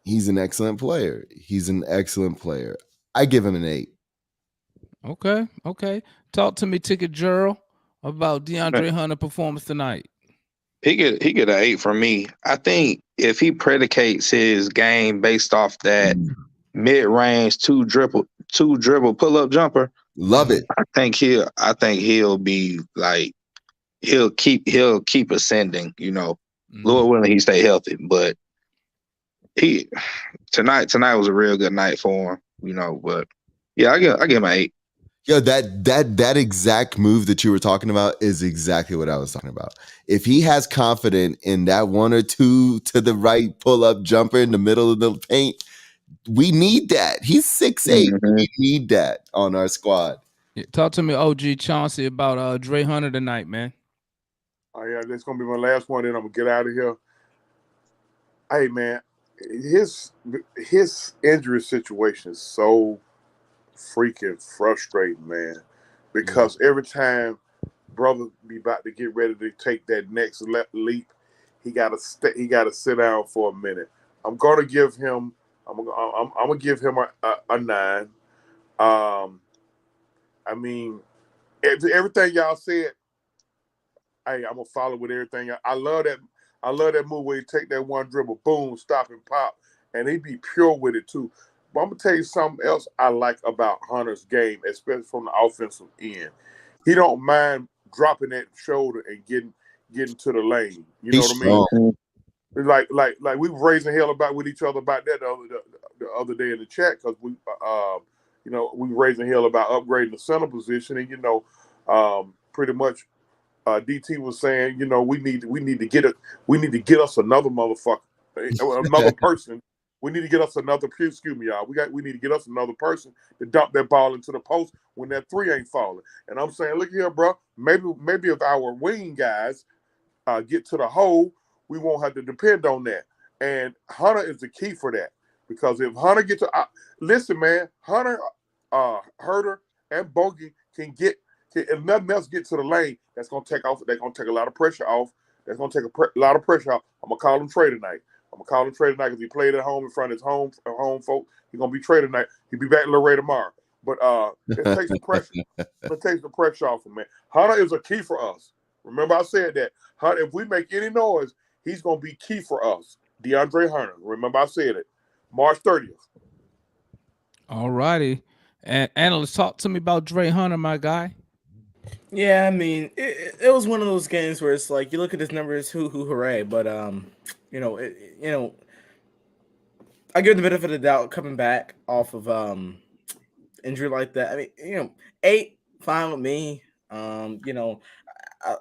he's an excellent player. I give him an 8. Okay. Talk to me, Ticket Gerald, about Deandre Hunter performance tonight. He get an 8 from me. I think if he predicates his game based off that mid range two dribble pull up jumper, Love it. I think he'll be like he'll keep ascending. Lord willing, he stay healthy. But he tonight was a real good night for him. But yeah, I give him an 8. Yo, that exact move that you were talking about is exactly what I was talking about. If he has confidence in that one or two to the right pull up jumper in the middle of the paint, we need that. He's 6'8". Mhm. We need that on our squad. Yeah, talk to me, OG Chauncey, about Dre Hunter tonight, man. Oh yeah, that's gonna be my last one. Then I'm gonna get out of here. Hey man, his injury situation is so freaking frustrating, man. Because every time brother be about to get ready to take that next leap, he gotta sit down for a minute. I'm gonna give him. I'm gonna give him a 9. I mean, everything y'all said. Hey, I'm gonna follow with everything. I love that. I love that move where he take that one dribble, boom, stop and pop, and he be pure with it too. But I'm gonna tell you something else I like about Hunter's game, especially from the offensive end. He don't mind dropping that shoulder and getting to the lane. You know He's what I mean? strong. Like we were raising hell about with each other about that the other day in the chat because we we were raising hell about upgrading the center position and pretty much DT was saying, we need to get us another motherfucker, another person. We need to get us another. Excuse me, y'all. We need to get us another person to dump that ball into the post when that three ain't falling. And I'm saying, look here, bro. Maybe if our wing guys get to the hole, we won't have to depend on that. And Hunter is the key for that because if Hunter get to listen, man, Hunter, Herter, and Bogey can get. If nothing else get to the lane, that's gonna take off. They're gonna take a lot of pressure off. That's gonna take a lot of pressure off. I'm gonna call him Trey tonight. Because he played at home in front of his home folk. He's gonna be Trey tonight. He'll be back in Laredo tomorrow. But it takes the pressure. It takes the pressure off him, man. Hunter is a key for us. Remember, I said that. Hunter, if we make any noise, he's gonna be key for us. Deandre Hunter. Remember, I said it. March 30th. All righty. And analyst, talk to me about Dre Hunter, my guy. Yeah, I mean, it was one of those games where it's like you look at his numbers, hooray! But I give him the benefit of the doubt coming back off of injury like that. I mean, 8, fine with me. I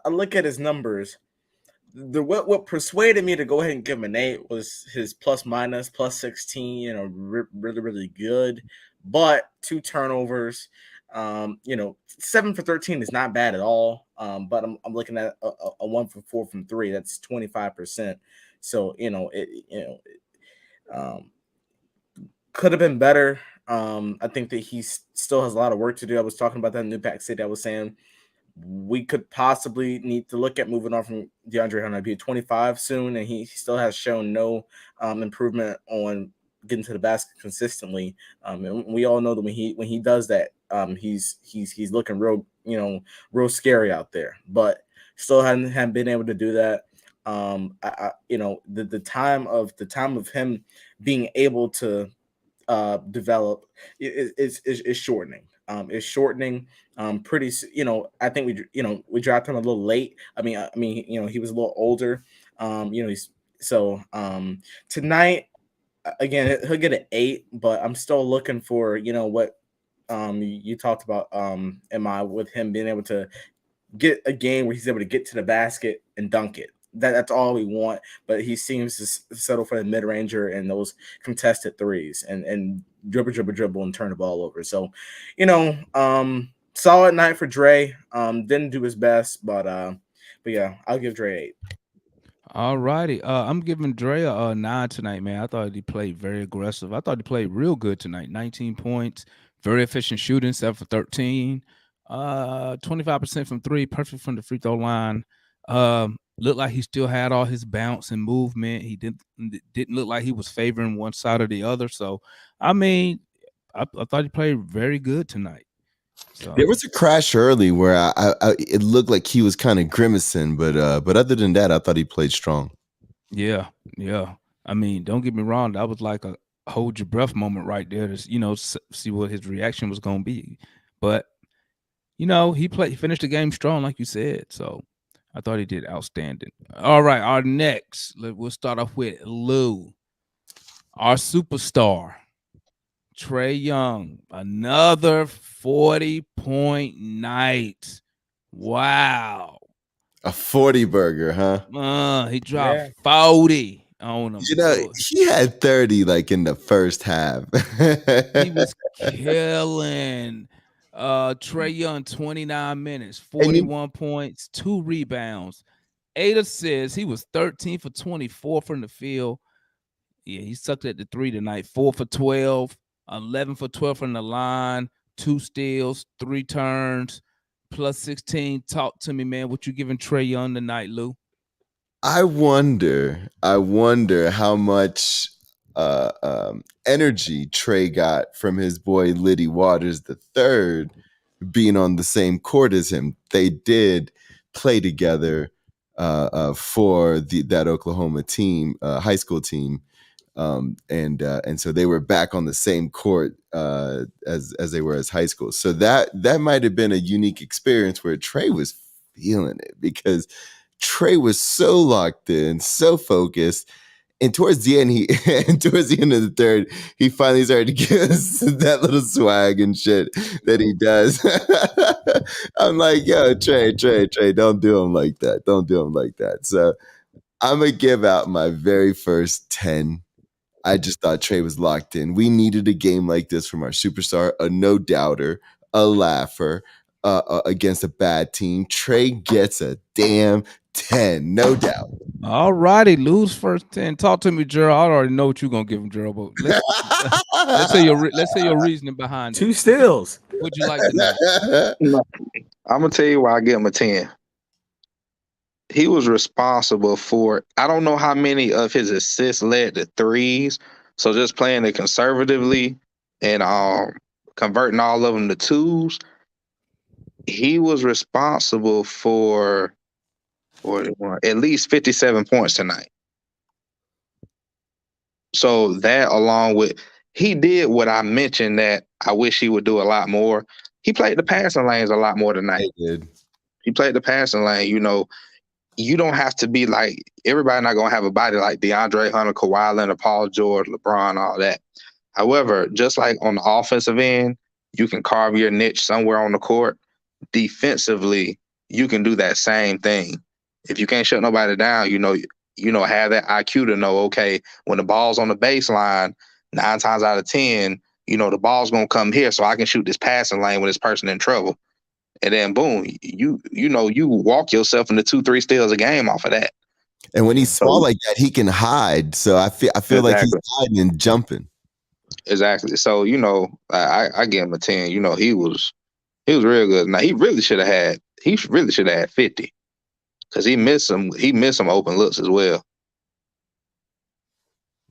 look at his numbers. What persuaded me to go ahead and give him an 8 was his plus minus plus 16. Really really good, but 2 turnovers. 7 for 13 is not bad at all. But I'm looking at a 1 for 4 from 3. That's 25%. So could have been better. I think that he still has a lot of work to do. I was talking about that in New Pack City. I was saying we could possibly need to look at moving on from Deandre Hunter. He'll be 25 soon, and he still has shown no improvement on getting to the basket consistently. And we all know that when he does that, he's looking real scary out there. But still haven't been able to do that. The time of him being able to develop is shortening. Is shortening. Pretty. I think we dropped him a little late. I mean, he was a little older. Tonight again he'll get an 8, but I'm still looking for what you talked about. Am I with him being able to get a game where he's able to get to the basket and dunk it? That's all we want, but he seems to settle for the mid-ranger and those contested threes and dribble and turn the ball over. So, solid night for Dre. Didn't do his best, but yeah, I'll give Dre 8. All righty. I'm giving Dre a 9 tonight, man. I thought he played very aggressive. I thought he played real good tonight. 19 points, very efficient shooting, 7 for 13, 25% from 3, perfect from the free throw line. Looked like he still had all his bounce and movement. He didn't look like he was favoring one side or the other. So, I mean, I thought he played very good tonight. So There was a crash early where I it looked like he was kind of grimacing, but other than that, I thought he played strong. yeah. I mean, don't get me wrong. That was like a hold your breath moment right there to see what his reaction was going to be. But he finished the game strong, like you said. So I thought he did outstanding. All right, our next, we'll start off with Lou, our superstar. Trae Young, another 40-point night. Wow. A 40 burger, huh? He dropped 40 on him. He had 30 like in the first half. He was killing. Trae Young, 29 minutes, 41 points, 2 rebounds, 8 assists. He was 13 for 24 from the field. Yeah, he sucked at the 3 tonight. 4 for 12, 11 for 12 from the line, 2 steals, 3 turns, plus 16. Talk to me, man. What you giving Trae Young tonight, Lou? I wonder how much energy Trae got from his boy Liddy Waters III being on the same court as him. They did play together for that Oklahoma team, high school team. And so they were back on the same court as they were as high school. So that might have been a unique experience where Trae was feeling it because Trae was so locked in, so focused. And towards the end, towards the end of the third, he finally started to give us that little swag and shit that he does. I'm like, yo, Trae, don't do him like that. Don't do him like that. So I'm going to give out my very first 10. I just thought Trae was locked in. We needed a game like this from our superstar, a no-doubter, a laugher against a bad team. Trae gets a damn 10, no doubt. All righty, lose first 10. Talk to me, Gerald. I already know what you're gonna give him, Gerald. But let's say your reasoning behind 2 it. steals. What'd you like tonight? I'm gonna tell you why I give him a 10. He was responsible for, I don't know how many of his assists led to threes. So just playing it conservatively and converting all of them to twos, he was responsible for at least 57 points tonight. So that, along with, he did what I mentioned that I wish he would do a lot more. He played the passing lanes a lot more tonight. He did. He played the passing lane. You don't have to be like, everybody not going to have a body like DeAndre Hunter, Kawhi Leonard, Paul George, LeBron, all that. However, just like on the offensive end, you can carve your niche somewhere on the court. Defensively, you can do that same thing. If you can't shut nobody down, have that IQ to know, okay, when the ball's on the baseline, 9 times out of 10, the ball's going to come here so I can shoot this passing lane when this person in trouble. And then boom, you walk yourself into 2-3 steals a game off of that. And when he's small like that, he can hide. So I feel like he's hiding and jumping. Exactly. So I give him a 10. He was real good. Now he really should have had 50 because he missed some open looks as well.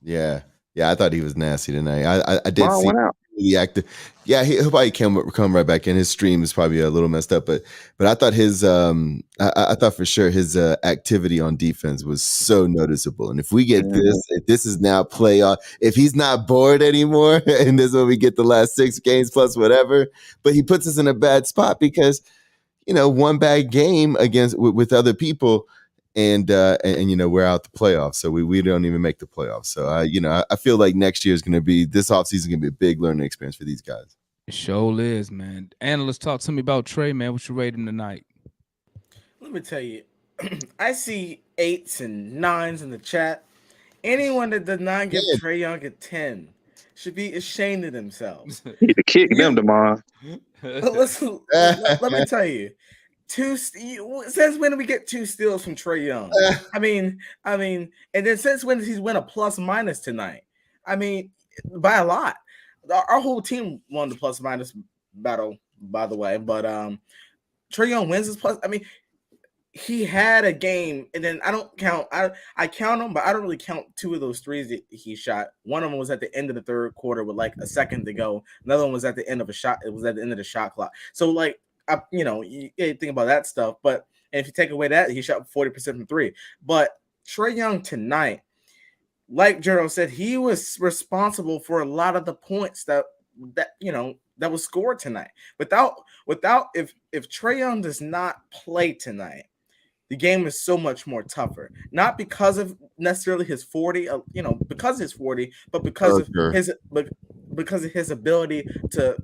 Yeah, I thought he was nasty tonight. I did Ron see went out. really active. Yeah, he'll probably come right back in. His stream is probably a little messed up, but I thought his I thought for sure his activity on defense was so noticeable. And if we get if this is now playoff, if he's not bored anymore, and this is when we get the last 6 games plus whatever, but he puts us in a bad spot because one bad game with other people. And we're out the playoffs, so we don't even make the playoffs. So I feel like next year is going to be, this offseason going to be a big learning experience for these guys. It sure is, man. Analysts, talk to me about Trae, man. What you rate him tonight? Let me tell you, I see 8s and 9s in the chat. Anyone that does not give Trae Young a 10 should be ashamed of themselves. Need to kick them, DeMond. Let me tell you. Since when did we get 2 steals from Trae Young? I mean, and then since when does he win a plus minus tonight? I mean, by a lot. Our whole team won the plus minus battle, by the way. But Trae Young wins his plus. I mean, he had a game, and then I don't count. I count them, but I don't really count two of those threes that he shot. One of them was at the end of the third quarter with like a second to go. Another one was at the end of a shot. It was at the end of the shot clock. So like, you think about that stuff. But if you take away that, he shot 40% from three. But Trae Young tonight, like Gerald said, he was responsible for a lot of the points that was scored tonight. Without if Trae Young does not play tonight, the game is so much more tougher. Not because of necessarily his 40, because of his 40, but because of his ability to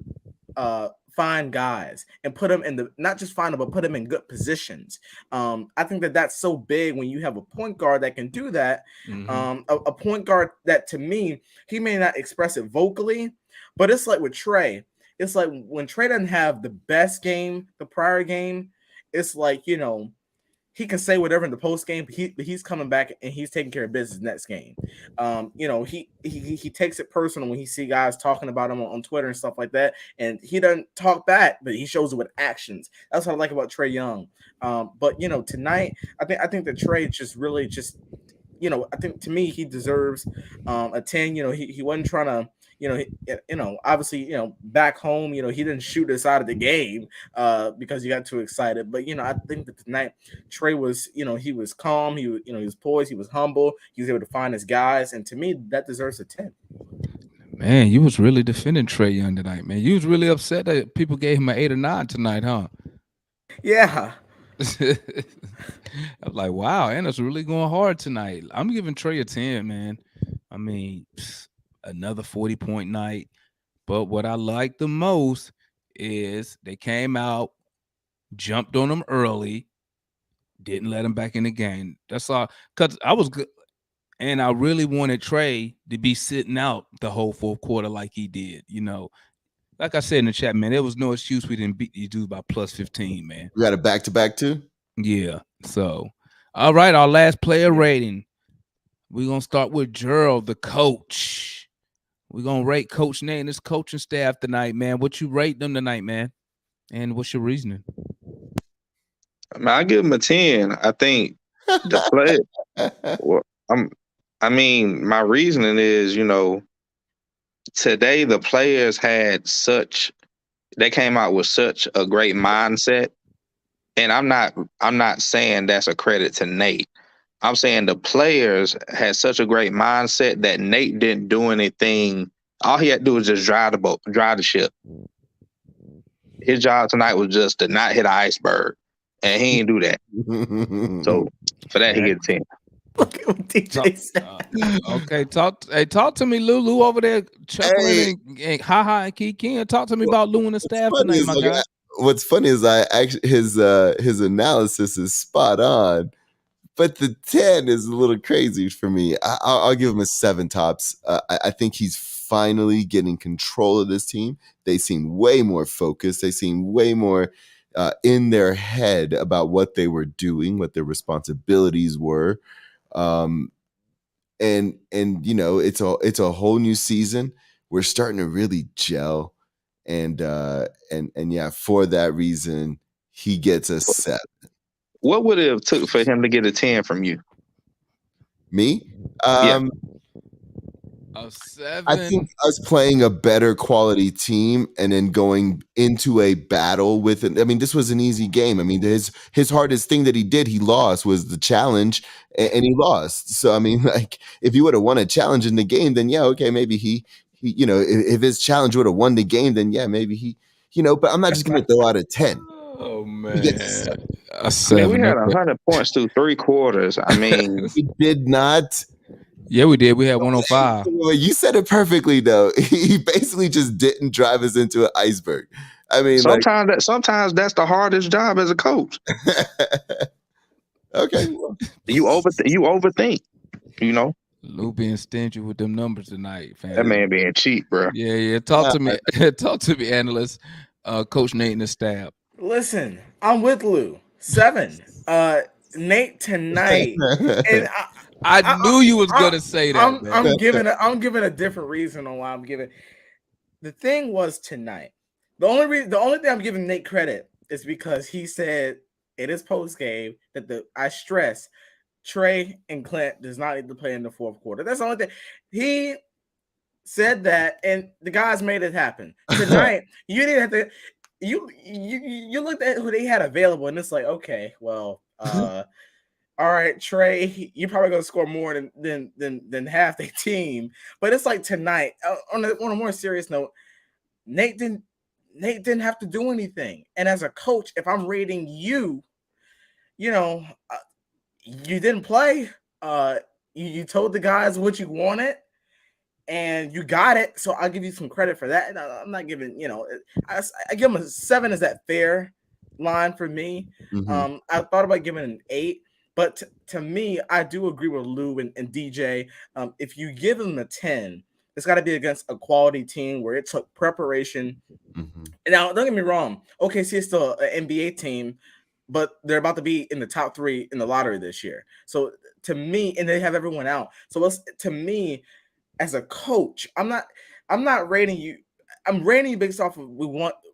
find guys and put them in not just find them, but put them in good positions. I think that's so big when you have a point guard that can do that. Mhm. A point guard that, to me, he may not express it vocally, but it's like with Trae. It's like when Trae doesn't have the best game, the prior game, it's like, he can say whatever in the post game, but he's coming back and he's taking care of business next game. He takes it personal when he see guys talking about him on Twitter and stuff like that, and he doesn't talk back, but he shows it with actions. That's what I like about Trae Young. But tonight, I think that Trae I think to me he deserves a 10. He wasn't trying to. Obviously, back home, he didn't shoot us out of the game because he got too excited. But I think that tonight Trae was, he was calm, he was poised, he was humble, he was able to find his guys, and to me that deserves a 10. Man, you was really defending Trae Young tonight, man. You was really upset that people gave him an 8 or 9 tonight, huh? Yeah. I'm like, wow, Anna's really going hard tonight. I'm giving Trae a 10, man. I mean, another 40-point night. But what I like the most is they came out, jumped on him early, didn't let him back in the game. That's all. Because I was good. And I really wanted Trae to be sitting out the whole fourth quarter like he did. Like I said in the chat, man, there was no excuse we didn't beat these dudes by plus 15, man. We got a back-to-back too? Yeah. So, all right, our last player rating. We're going to start with Gerald, the coach. We're going to rate Coach Nate and his coaching staff tonight, man. What you rate them tonight, man? And what's your reasoning? I give him a 10. I think the play. Well, my reasoning is, today the players they came out with such a great mindset. And I'm not saying that's a credit to Nate. I'm saying the players had such a great mindset that Nate didn't do anything. All he had to do was just drive the ship. His job tonight was just to not hit an iceberg. And he didn't do that. So for that, he gets 10. Look at what DJ said. Okay, talk to me, Lou over there chuckling and ha and Kiki. Talk to me about Lou and the staff tonight, my guy. What's funny is his analysis is spot on, but the 10 is a little crazy for me. I'll give him a 7 tops. I think he's finally getting control of this team. They seem way more focused. They seem way more in their head about what they were doing, what their responsibilities were. And it's a whole new season. We're starting to really gel. And yeah, for that reason, he gets a 7. What would it have took for him to get a 10 from you? Me? Yeah. A 7. I think us playing a better quality team and then going into a battle with it. I mean, this was an easy game. I mean, his hardest thing that he lost was the challenge, and he lost. So I mean, like, if he would have won a challenge in the game, then yeah, okay, maybe he if his challenge would have won the game, then yeah, maybe he, but I'm not just going to throw out a 10. Oh, man. A 7. We had 100 points through 3 quarters. I mean, we did not. Yeah, we did. We had 105. Well, you said it perfectly, though. He basically just didn't drive us into an iceberg. I mean, sometimes that's the hardest job as a coach. Okay. You overthink, Lou being stingy with them numbers tonight, fam. That man being cheap, bro. Yeah. Talk to me. Talk to me, analyst. Coach Nate and the staff. Listen, I'm with Lou. 7. Nate tonight. And I knew you was gonna say that. I'm giving a different reason on why I'm giving. The thing was tonight. The only thing I'm giving Nate credit is because he said in his post game that I stress Trey and Clint does not need to play in the fourth quarter. That's the only thing. He said that, and the guys made it happen. Tonight, you didn't have to. You looked at who they had available, and it's like, okay, well, all right, Trey, you're probably gonna score more than half the team. But it's like tonight, on a more serious note, Nate didn't have to do anything. And as a coach, if I'm rating you, you didn't play. You told the guys what you wanted, and you got it. So I'll give you some credit for that. And I'm not giving, I give him a 7. Is that fair line for me? Mhm. I thought about giving an 8, but to me, I do agree with Lou and DJ. If you give him a 10, it's got to be against a quality team where it took preparation. Mhm. Now, don't get me wrong. OKC is still an NBA team, but they're about to be in the top 3 in the lottery this year. So to me, and they have everyone out. So to me, as a coach, I'm not rating you. I'm rating you based off of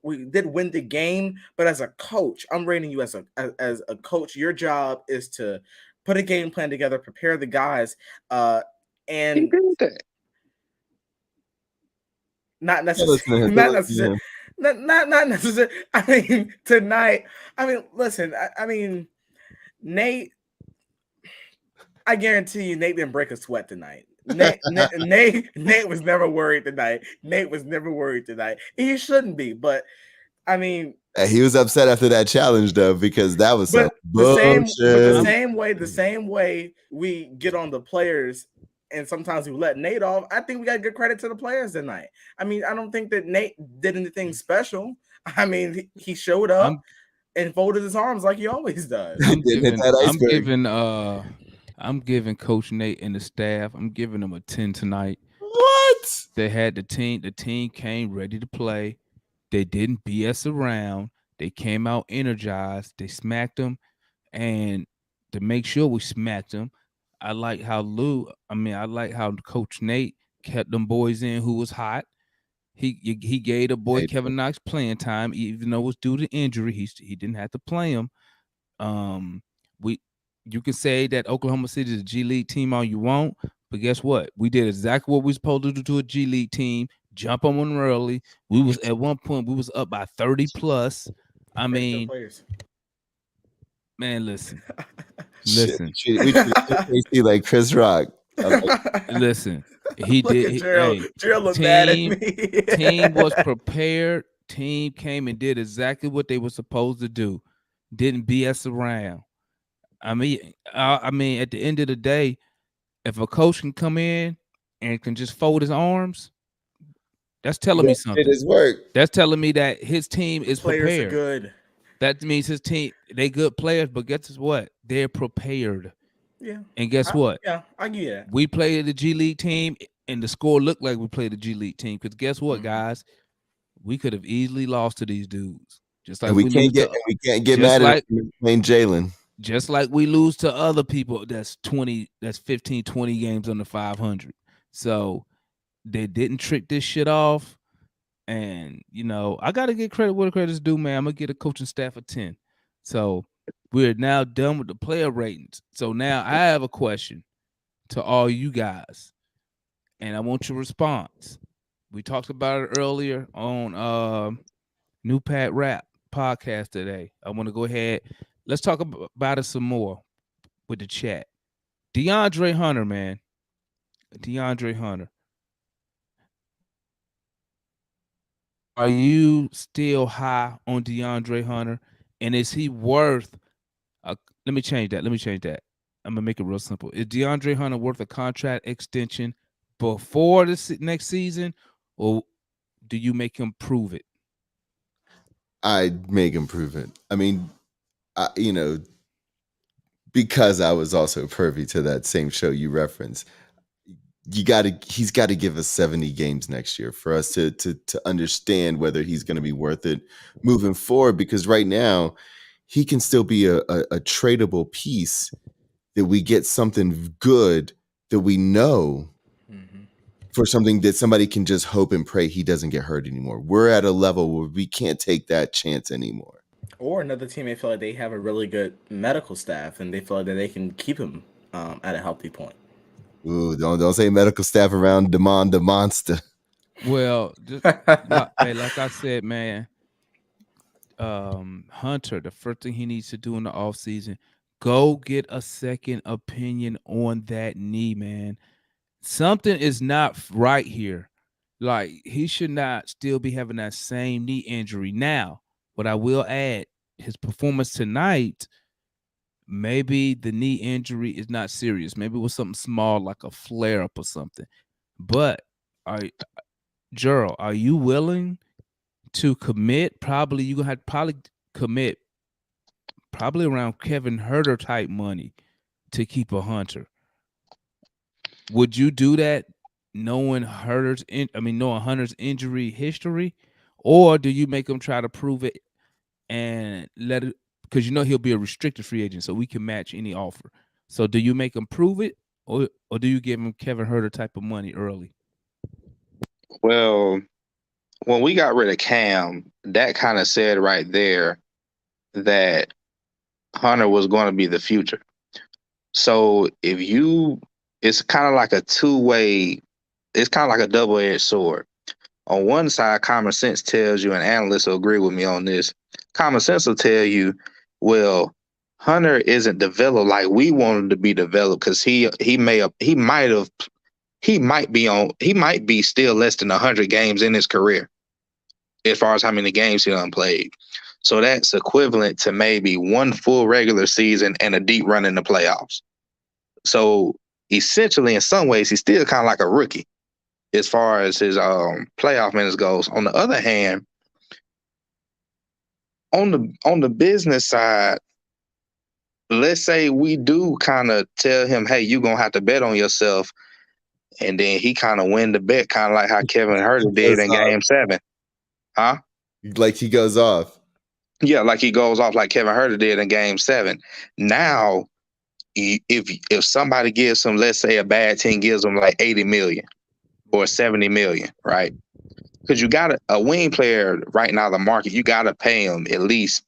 we did win the game, but as a coach, I'm rating you as a coach. Your job is to put a game plan together, prepare the guys, He and did that. not Yeah, listen to necessarily, him. not Yeah. necessarily, not necessarily. I mean, tonight. I mean, listen. I mean, Nate. I guarantee you, Nate didn't break a sweat tonight. Nate was never worried tonight. Nate was never worried tonight. He shouldn't be, but I mean, He was upset after that challenge though, because that was some but the bullshit. same way we get on the players, and sometimes we let Nate off. I think we got to give credit to the players tonight. I mean, I don't think that Nate did anything special. I mean, he showed up and folded his arms like he always does. Didn't hit that iceberg. I'm giving Coach Nate and the staff, I'm giving them a 10 tonight. What? They had the team came ready to play. They didn't BS around. They came out energized. They smacked them, and to make sure we smacked them, I like how Coach Nate kept them boys in who was hot. He gave the boy Kevin Knox playing time, even though it was due to injury. He didn't have to play him. You can say that Oklahoma City is a G League team all you want, but guess what? We did exactly what we supposed to do to a G League team. Jump on them early. We was at one point we was up by 30 plus. I mean, man, listen. We treat like Chris Rock. Listen, he Look did. At Gerald. Hey, Gerald looked mad at me. Team was prepared. Team came and did exactly what they were supposed to do. Didn't BS around. I mean, at the end of the day, if a coach can come in and can just fold his arms, that's telling me something. It is work. That's telling me that his team is players prepared. Are good. That means his team, they good players, but guess what? They're prepared. Yeah. And guess what? Yeah, I get it. We played the G League team, and the score looked like we played the G League team. Because guess what, guys? We could have easily lost to these dudes. Just like and we can't get mad at playing Jalen. Just like we lose to other people that's 15, 20 games under 500. So they didn't trick this shit off. And, I got to get credit where the credit's due, man. I'm going to get a coaching staff a 10. So we're now done with the player ratings. So now I have a question to all you guys, and I want your response. We talked about it earlier on New Pat Rap podcast today. I want to go ahead. Let's talk about it some more with the chat. Deandre Hunter, man. Deandre Hunter. Are you still high on Deandre Hunter? And is he worth let me change that. I'm going to make it real simple. Is Deandre Hunter worth a contract extension before the next season, or do you make him prove it? I make him prove it. I mean, because I was also privy to that same show you referenced, he's got to give us 70 games next year for us to understand whether he's going to be worth it moving forward. Because right now, he can still be a tradable piece that we get something good that we know for something that somebody can just hope and pray he doesn't get hurt anymore. We're at a level where we can't take that chance anymore. Or another team may feel like they have a really good medical staff and they feel like that they can keep him at a healthy point. Ooh, don't say medical staff around Demond the Monster. Well, just, like I said, man, Hunter, the first thing he needs to do in the offseason, go get a second opinion on that knee, man. Something is not right here. Like, he should not still be having that same knee injury. Now, what I will add, his performance tonight, maybe the knee injury is not serious. Maybe it was something small like a flare up or something. But Gerald, are you willing to commit? Probably you're gonna have to probably commit probably around Kevin Herter type money to keep a Hunter. Would you do that knowing Hunter's injury history, or do you make him try to prove it and let it, because he'll be a restricted free agent, so we can match any offer. So do you make him prove it, or do you give him Kevin Herter type of money early? Well, when we got rid of Cam, that kind of said right there that Hunter was going to be the future. So it's kind of like a two-way, it's kind of like a double-edged sword. On one side, common sense tells you, and analysts will agree with me on this, common sense will tell you, well, Hunter isn't developed like we want him to be developed because he might be still less than 100 games in his career as far as how many games he done played. So that's equivalent to maybe one full regular season and a deep run in the playoffs. So essentially, in some ways, he's still kind of like a rookie as far as his playoff minutes goes. On the other hand, on the business side, let's say we do kind of tell him, hey, you're going to have to bet on yourself. And then he kind of win the bet, kind of like how Kevin Herter did in Game 7. Huh? Like he goes off. Yeah, like he goes off like Kevin Herter did in Game 7. Now, if somebody gives him, let's say a bad team gives him like 80 million or 70 million, right? Because you got a wing player right now, the market, you got to pay him at least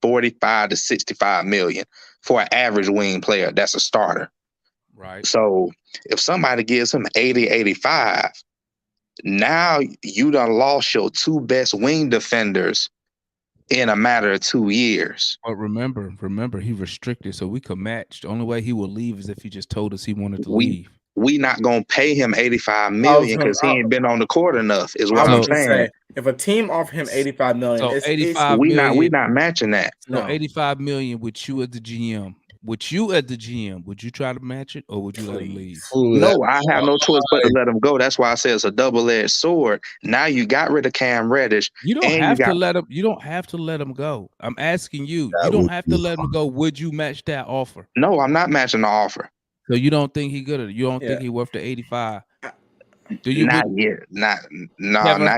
45 to 65 million for an average wing player. That's a starter. Right. So if somebody gives him 80, 85, now you done lost your two best wing defenders in a matter of 2 years. But remember, he restricted, so we could match. The only way he will leave is if he just told us he wanted to leave. We not gonna pay him 85 million because he ain't been on the court enough. Is what I'm saying. Say, if a team offered him 85 million, so 85 million, we not matching that. So 85 million with you as the GM. Would you try to match it, or would you let him leave? Ooh, No, I have no choice but to let him go. That's why I say it's a double-edged sword. Now you got rid of Cam Reddish. You don't have to let him. You don't have to let him go. I'm asking you. You don't have to let him go. Would you match that offer? No, I'm not matching the offer. So you don't think he good? You don't think he worth the 85? Do you? Not yet. Not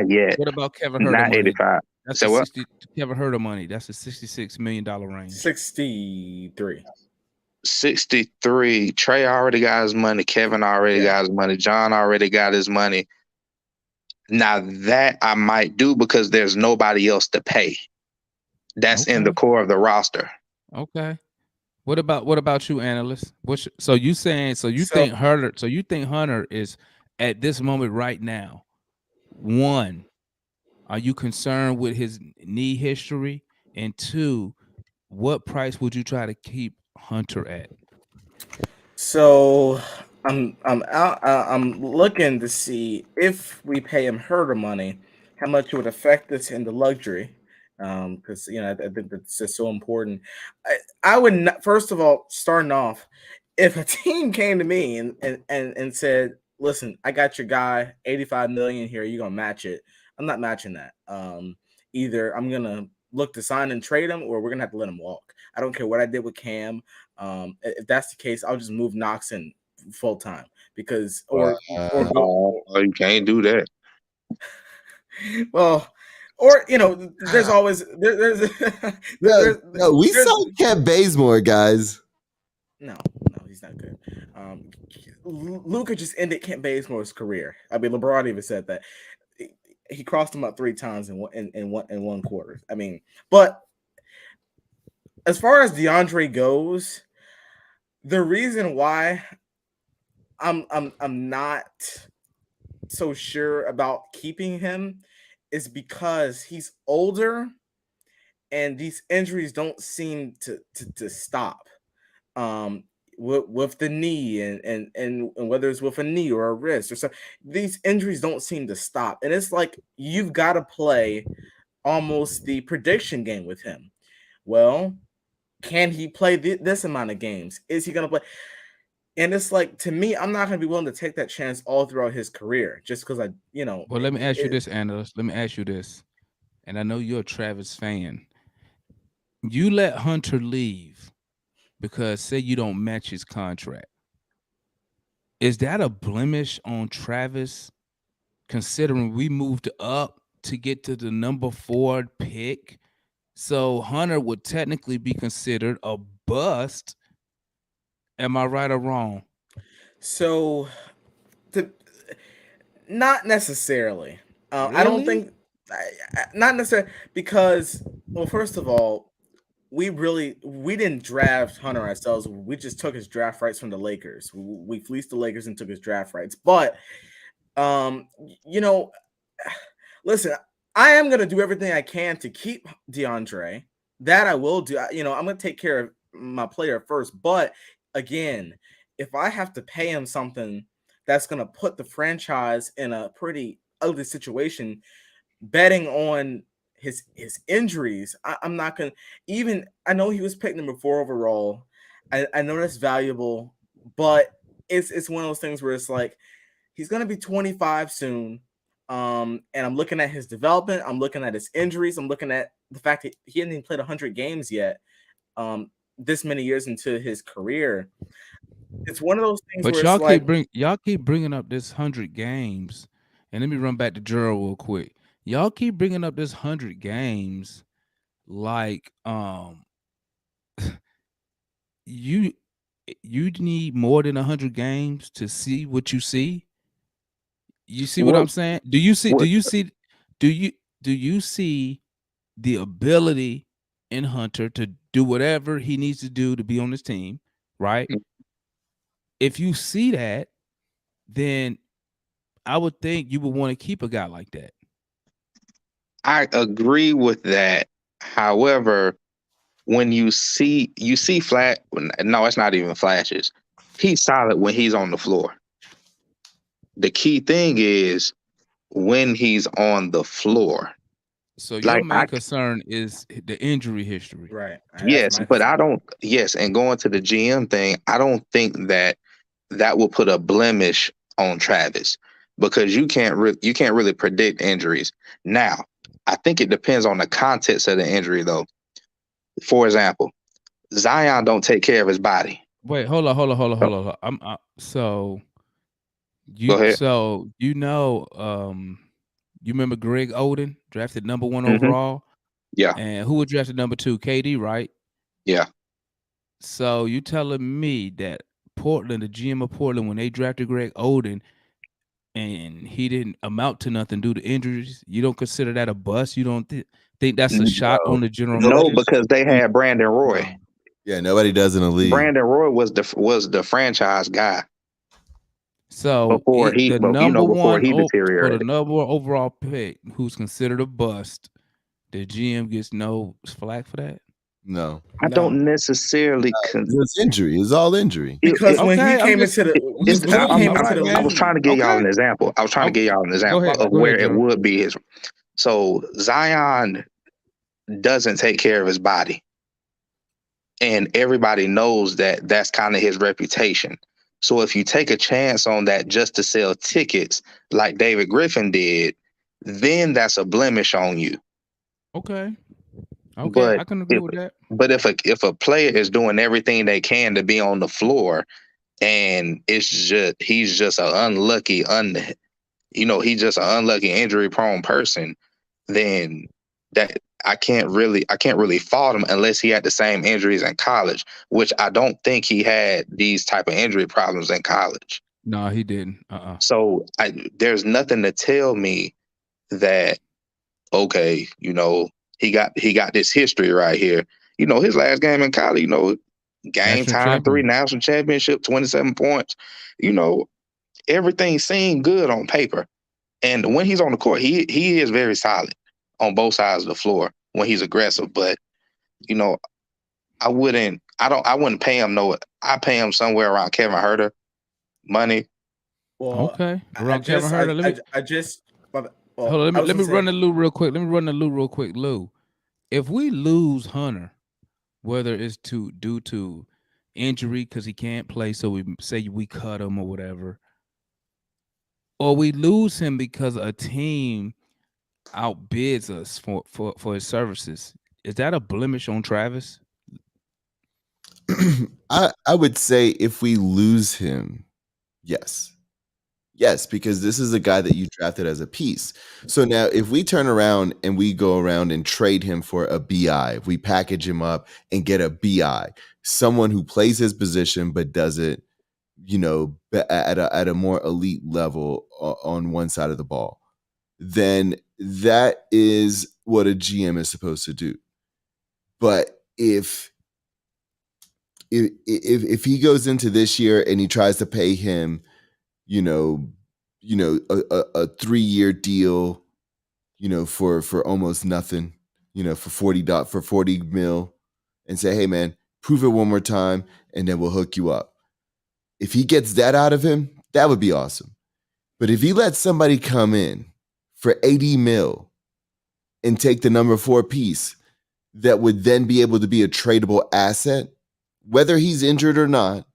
yet. What about Kevin Herter? Not 85. That's so what? Kevin Herter money. That's a $66 million range. 63. 63. Trey already got his money. Kevin already got his money. John already got his money. Now that I might do because there's nobody else to pay. That's in the core of the roster. Okay. What about you, analyst? So you think Hunter is at this moment right now? One, are you concerned with his knee history? And two, what price would you try to keep Hunter at? So I'm looking to see if we pay him Herter money, how much it would affect us in the luxury. Because I think that's just so important. I would not, first of all, starting off, if a team came to me and said, "Listen, I got your guy, 85 million here. You gonna match it?" I'm not matching that. Either I'm gonna look to sign and trade him, or we're gonna have to let him walk. I don't care what I did with Cam. If that's the case, I'll just move Knox in full time because you can't do that. Well. Or there's always there's we saw Kent Bazemore, guys. No, he's not good. Luka just ended Kent Bazemore's career. I mean, LeBron even said that he crossed him up 3 times in one quarter. I mean, but as far as DeAndre goes, the reason why I'm not so sure about keeping him is because he's older and these injuries don't seem to stop. Um, with the knee and whether it's with a knee or a wrist or something, these injuries don't seem to stop. And it's like you've got to play almost the prediction game with him. Well, can he play this amount of games? Is he going to play? And it's like, to me, I'm not going to be willing to take that chance all throughout his career just because Well, let me ask you this, Anders. Let me ask you this. And I know you're a Travis fan. You let Hunter leave because say you don't match his contract. Is that a blemish on Travis, considering we moved up to get to the number 4 pick? So Hunter would technically be considered a bust. Am I right or wrong? So, not necessarily. Really? I don't think, not necessarily, because, well, first of all, we didn't draft Hunter ourselves. We just took his draft rights from the Lakers. We fleeced the Lakers and took his draft rights. But, you know, listen, I am going to do everything I can to keep DeAndre. That I will do. I'm going to take care of my player first. But again, if I have to pay him something that's going to put the franchise in a pretty ugly situation, betting on his injuries, I'm not going to even. I know he was picked number 4 overall. I know that's valuable, but it's one of those things where it's like he's going to be 25 soon. And I'm looking at his development. I'm looking at his injuries. I'm looking at the fact that he hasn't even played 100 games yet. This many years into his career, it's one of those things. But where y'all it's like, y'all keep bringing up this 100 games, and let me run back to Gerald real quick. Y'all keep bringing up this 100 games, like you need more than 100 games to see what you see. You see what I'm saying? Do you see the ability in Hunter to do whatever he needs to do to be on this team, right? If you see that, then I would think you would want to keep a guy like that. I agree with that. However, when you see flat, no, it's not even flashes. He's solid when he's on the floor. The key thing is when he's on the floor. So your main concern is the injury history. right? Yes, but I don't. Yes, and going to the GM thing, I don't think that will put a blemish on Travis because you can't really predict injuries. Now, I think it depends on the context of the injury, though. For example, Zion don't take care of his body. Wait, hold on. So Go ahead. You remember Greg Oden, drafted number 1 Mhm. overall? Yeah. And who was drafted number 2? KD, right? Yeah. So you telling me that Portland, the GM of Portland, when they drafted Greg Oden and he didn't amount to nothing due to injuries, you don't consider that a bust? You don't think that's a shot on the general No, manager? because they had Brandon Roy. No. Yeah, nobody does in the league. Brandon Roy was the franchise guy. So before he deteriorated. For the number 1 overall pick, who's considered a bust, the GM gets no flack for that? No. I don't necessarily. It's injury. It's all injury. Because when he came into the, I was trying to give y'all an example. Of where it would be his. So Zion doesn't take care of his body, and everybody knows that that's kind of his reputation. So if you take a chance on that just to sell tickets like David Griffin did, then that's a blemish on you. Okay, but I can agree with that. But if a player is doing everything they can to be on the floor, and he's just an unlucky, he's just an unlucky injury prone person, then that I can't really fault him unless he had the same injuries in college, which I don't think he had these type of injury problems in college. No, he didn't. So there's nothing to tell me that, okay, he got this history right here. his last game in college, game National time, 3 champion. national championship, 27 points. Everything seemed good on paper. And when he's on the court, he is very solid on both sides of the floor when he's aggressive. But, I wouldn't pay him I pay him somewhere around Kevin Huerter money. Well, Okay. I Around Kevin just, Huerter. well, Hold on, I was let me gonna run say- the loop real quick. Lou. If we lose Hunter, whether it's due to injury because he can't play, so we say we cut him or whatever, or we lose him because a team outbids us for his services, is that a blemish on Travis? I would say if we lose him, yes. Yes, because this is a guy that you drafted as a piece. So now if we turn around and we go around and trade him for a BI, if we package him up and get a BI, someone who plays his position but does it, at a more elite level on one side of the ball, then that is what a GM is supposed to do. But if he goes into this year and he tries to pay him, a 3-year deal, for almost nothing, for 40 mil, and say, hey man, prove it one more time, and then we'll hook you up. If he gets that out of him, that would be awesome. But if he lets somebody come in for 80 mil and take the number 4 piece, that would then be able to be a tradable asset, whether he's injured or not,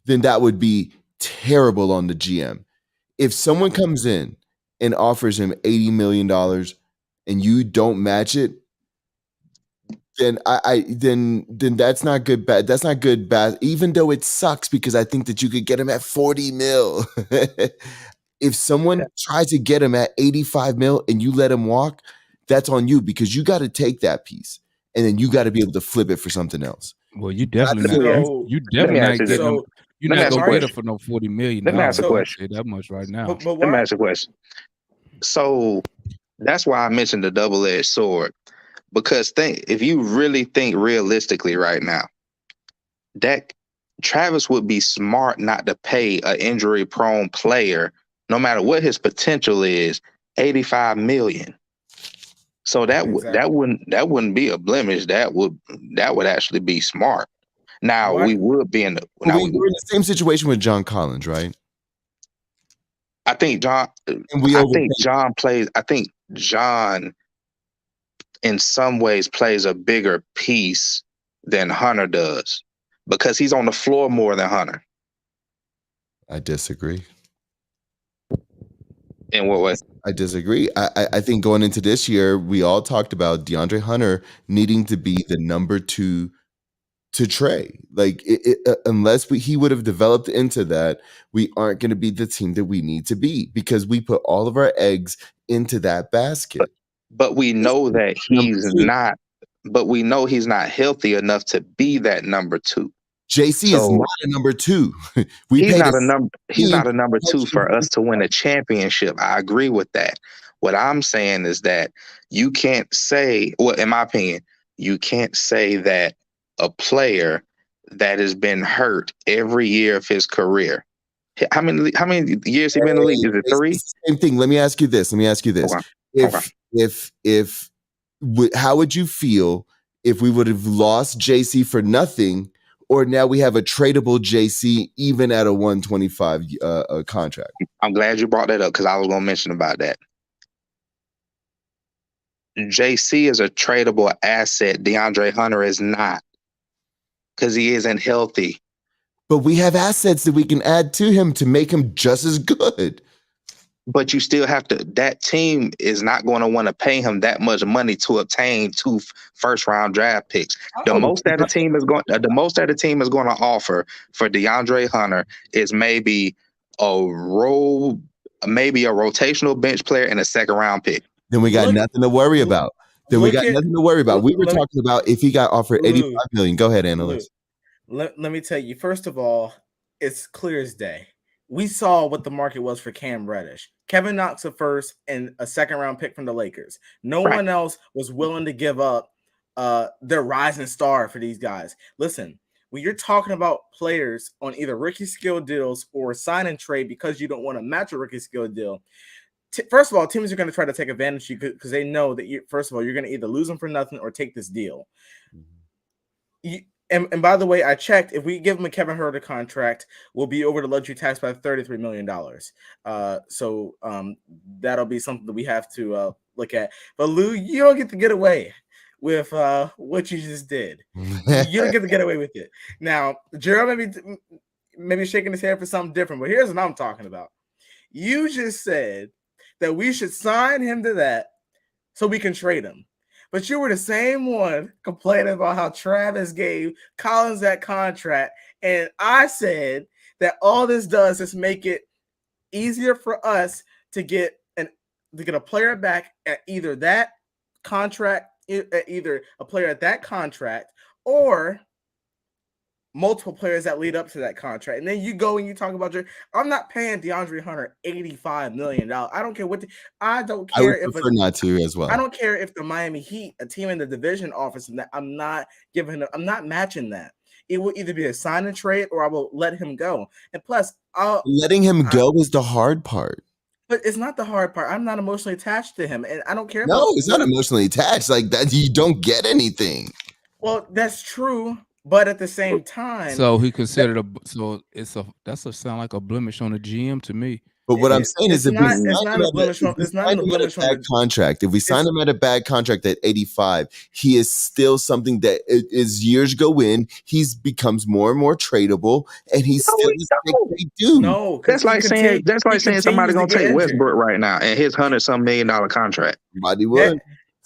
then that would be terrible on the GM. If someone comes in and offers him $80 million and you don't match it, then then that's not good. That's not good. Bad. Even though it sucks because I think that you could get him at 40 mil. If someone tries to get him at 85 mil and you let him walk, that's on you because you got to take that piece and then you got to be able to flip it for something else. Well, you definitely So- not. You definitely ask not you getting this. him. You're Let me not ask a gonna get him question. for no $40 million. Let me ask a I'll question. say that much right now. But Let me why? ask a question. So that's why I mentioned the double-edged sword. Because if you really think realistically right now, that Travis would be smart not to pay an injury-prone player, no matter what his potential is, $85 million. So that wouldn't be a blemish. That would actually be smart. Now What? we would be in the. We're in the same situation with John Collins, right? I think John. And we I think overpaid. John plays. I think John, in some ways, plays a bigger piece than Hunter does because he's on the floor more than Hunter. I disagree. In what way? I disagree. I think going into this year, we all talked about DeAndre Hunter needing to be the number 2 to Trey. Like unless he would have developed into that, we aren't going to be the team that we need to be because we put all of our eggs into that basket. But we know that he's not. But we know he's not healthy enough to be that number 2. JC is not a number 2. He's not a number 2 for us to win a championship. I agree with that. What I'm saying is that you can't say, well, in my opinion, you can't say that a player that has been hurt every year of his career. How many years he been in the league? Is it 3? It's the same thing. Let me ask you this. Okay. How would you feel if we would have lost JC for nothing, or now we have a tradable JC even at a 125 contract? I'm glad you brought that up because I was going to mention about that. JC is a tradable asset. DeAndre Hunter is not because he isn't healthy. But we have assets that we can add to him to make him just as good. But you still have to. That team is not going to want to pay him that much money to obtain 2 first-round draft picks. The most that the team is going to offer for DeAndre Hunter is maybe a rotational bench player and a second-round pick. Then we got nothing to worry about. We were talking about if he got offered $85 million. Go ahead, analyst. Let me tell you. First of all, it's clear as day. We saw what the market was for Cam Reddish. Kevin Knox a first and a second-round pick from the Lakers. No one else was willing to give up their rising star for these guys. Listen, when you're talking about players on either rookie skill deals or sign and trade because you don't want to match a rookie skill deal, first of all, teams are going to try to take advantage of you because they know that first of all, you're going to either lose them for nothing or take this deal. And by the way, I checked. If we give him a Kevin Huerter contract, we'll be over the luxury tax by $33 million. So that'll be something that we have to look at. But Lou, you don't get to get away with what you just did. You don't get to get away with it. Now, Gerald maybe shaking his head for something different, but here's what I'm talking about. You just said that we should sign him to that so we can trade him. But you were the same one complaining about how Travis gave Collins that contract. And I said that all this does is make it easier for us to get a player back at either that contract, either a player at that contract or multiple players that lead up to that contract. And then you go and you talk about I'm not paying Deandre Hunter $85 million. I don't care I don't care I would prefer not to as well. I don't care if the Miami Heat, a team in the division, offers him that. I'm not matching that. It will either be a sign and trade or I will let him go. And plus, letting him go is the hard part. But it's not the hard part. I'm not emotionally attached to him, and I don't care. No, it's not emotionally attached. Like that, you don't get anything. Well, that's true. But at the same time, so he considered that's sound like a blemish on the GM to me. But what I'm saying is, it's not a blemish on bad contract. If we sign him at a bad contract at 85, he is still something that as years go in, he's becomes more and more tradable, and he's still this big dude. No, that's like saying somebody gonna take Westbrook right now and his $100-some million contract. Somebody would.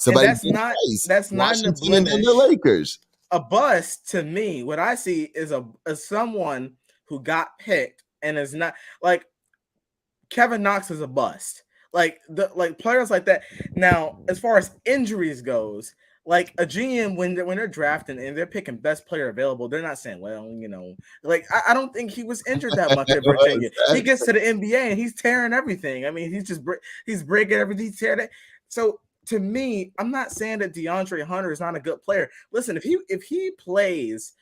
That's not Washington and the Lakers. A bust to me, what I see is someone who got picked and is not like Kevin Knox is a bust. Like players like that. Now, as far as injuries goes, like a GM when they're drafting and they're picking best player available, they're not saying, well, like I don't think he was injured that much at Virginia. He gets to the NBA and he's tearing everything. I mean, he's breaking everything, he's tearing it. So to me, I'm not saying that Deandre Hunter is not a good player. Listen, if he plays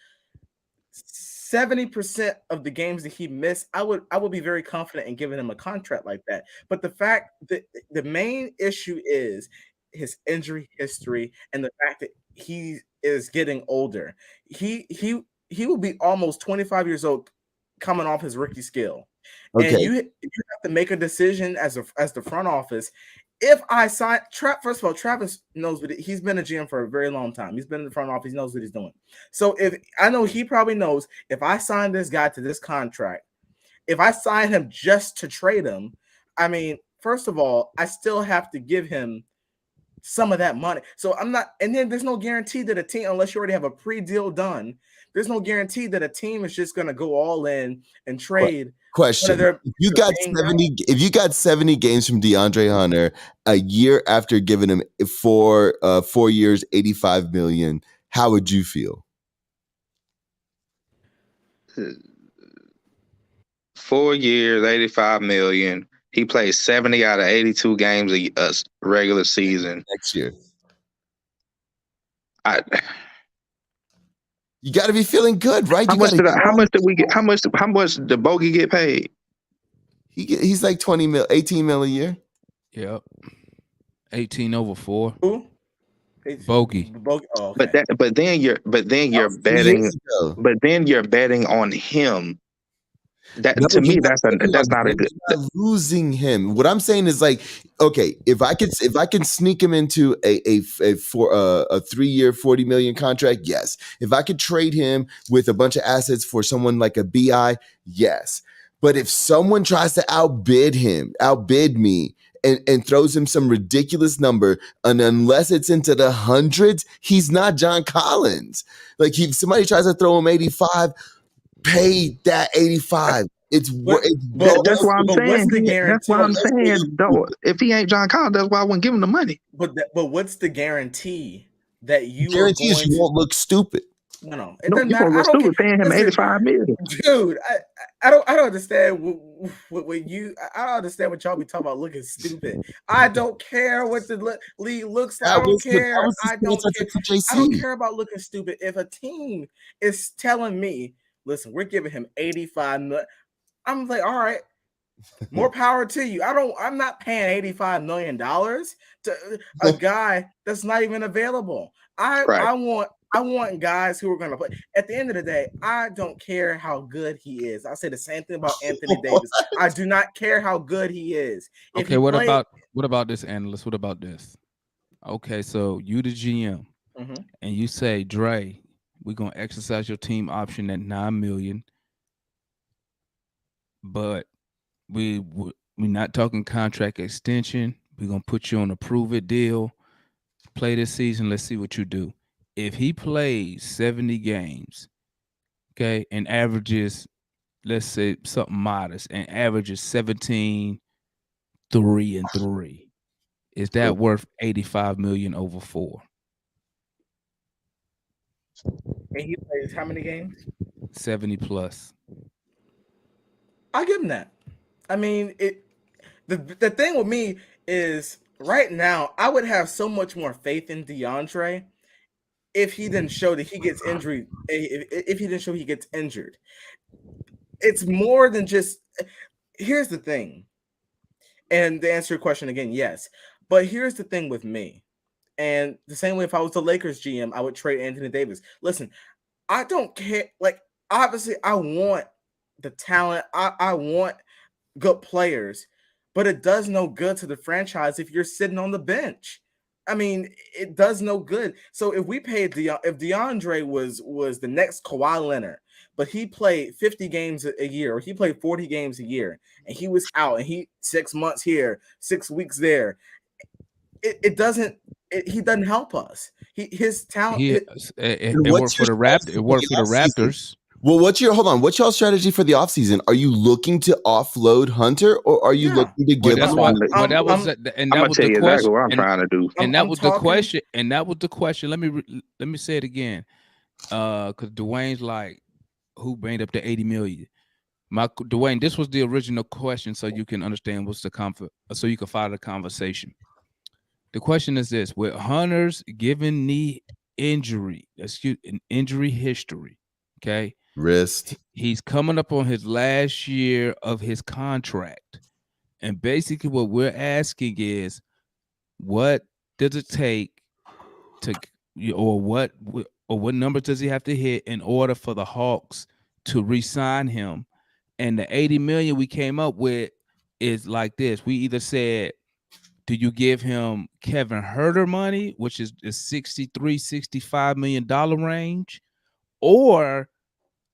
70% of the games that he missed, I would be very confident in giving him a contract like that. But the fact that the main issue is his injury history and the fact that he is getting older. He will be almost 25 years old coming off his rookie skill. Okay. And you have to make a decision as the front office. If I sign first of all, Travis knows he's been a GM for a very long time. He's been in the front office. He knows what he's doing. So if I know he probably knows if I sign this guy to this contract, if I sign him just to trade him, I mean, first of all, I still have to give him some of that money. So I'm not, and then there's no guarantee that a team, unless you already have a pre-deal done, there's no guarantee that a team is just going to go all in and trade. Question: If you got 70 games from Deandre Hunter a year after giving him 4 years, $85 million, how would you feel? 4 years, $85 million. He plays 70 out of 82 games a regular season next year. You got to be feeling good, right? How much did we get? How much did Bogey get paid? He's like 18 mil a year. Yep, 18 over 4. Who? Bogey. Oh, okay. But then you're betting on him. To me, that's not a good. Losing him. What I'm saying is like, okay, if I can sneak him into a 3-year, $40 million contract, yes. If I could trade him with a bunch of assets for someone like a BI, yes. But if someone tries to outbid me, and throws him some ridiculous number, and unless it's into the hundreds, he's not John Collins. Like if somebody tries to throw him 85. Pay that 85. That's what I'm saying. That's what I'm saying. Though, if he ain't John Collins, that's why I wouldn't give him the money. But what's the guarantee that you won't look stupid? No, it No, doesn't you matter. gonna go I don't care. stupid paying him Listen, 85 million. dude, I don't understand what you. I don't understand what y'all be talking about looking stupid. I don't care what the league looks like. I don't That care. was the I stance don't I care. took for I don't JC. care about looking stupid. If a team is telling me, listen, we're giving him 85 million, I'm like, all right. More power to you. I'm not paying $85 million to a guy that's not even available. Right. I want guys who are going to play. At the end of the day, I don't care how good he is. I say the same thing about Anthony Davis. I do not care how good he is. If Okay, he what play, about this analyst? What about this? Okay, so you the GM Mhm. and you say, Dre, we're gonna exercise your team option at $9 million, but we're not talking contract extension. We're gonna put you on a prove it deal. Play this season. Let's see what you do. If he plays 70 games, okay, and averages, let's say something modest, and averages 17, 3 and 3, is that worth 85 million over 4? and he plays how many games? 70 plus. I'll give him that. I mean, the thing with me is right now, I would have so much more faith in DeAndre if he didn't show that he gets injured. If he didn't show he gets injured, it's more than just. Here's the thing, and to answer your question again, yes. But here's the thing with me, and the same way if I was the Lakers GM, I would trade Anthony Davis. Listen, I don't care. Like, obviously, I want the talent. I want good players, but it does no good to the franchise if you're sitting on the bench. I mean, it does no good. So if we paid if DeAndre was the next Kawhi Leonard, but he played 50 games a year, or he played 40 games a year, and he was out, and he 6 months here, 6 weeks there, it doesn't. He doesn't help us. His talent. He And it what's worked for your the strategy Raptors. It worked for the offseason? Raptors. Well, what's y'all strategy for the offseason? Are you looking to offload Hunter, or are you Yeah. looking to Well, give that's up why. on I'm, Well, that was I'm and I'm that gonna was tell the you exactly question. what I'm trying to do. And that I'm was the talking. question. And that was the question. Let me say it again. Because Dwayne's like, who banged up the 80 million? Dwayne, this was the original question, so you can understand what's the so you can follow the conversation. The question is this: with Hunter's given knee injury, an injury history, okay, wrist? he's coming up on his last year of his contract, and basically what we're asking is, what does it take to, or what numbers does he have to hit in order for the Hawks to re-sign him? And the 80 million we came up with is like this. We either said, do you give him Kevin Herter money, which is the $63-65 million range, or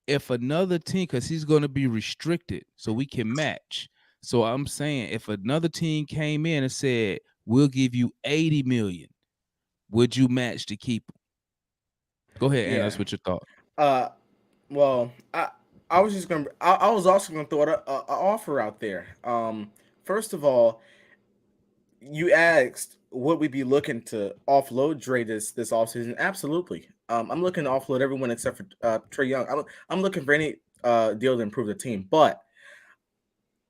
if another team, because he's going to be restricted, so we can match. So I'm saying, if another team came in and said, we'll give you 80 million, would you match to keep him? Go ahead, Yeah. Anders, with your thought. Well, I was just gonna. I was also gonna throw an offer out there. First of all, you asked would we be looking to offload Dre this offseason? Absolutely. I'm looking to offload everyone except for Trae Young. I'm looking for any deal to improve the team. But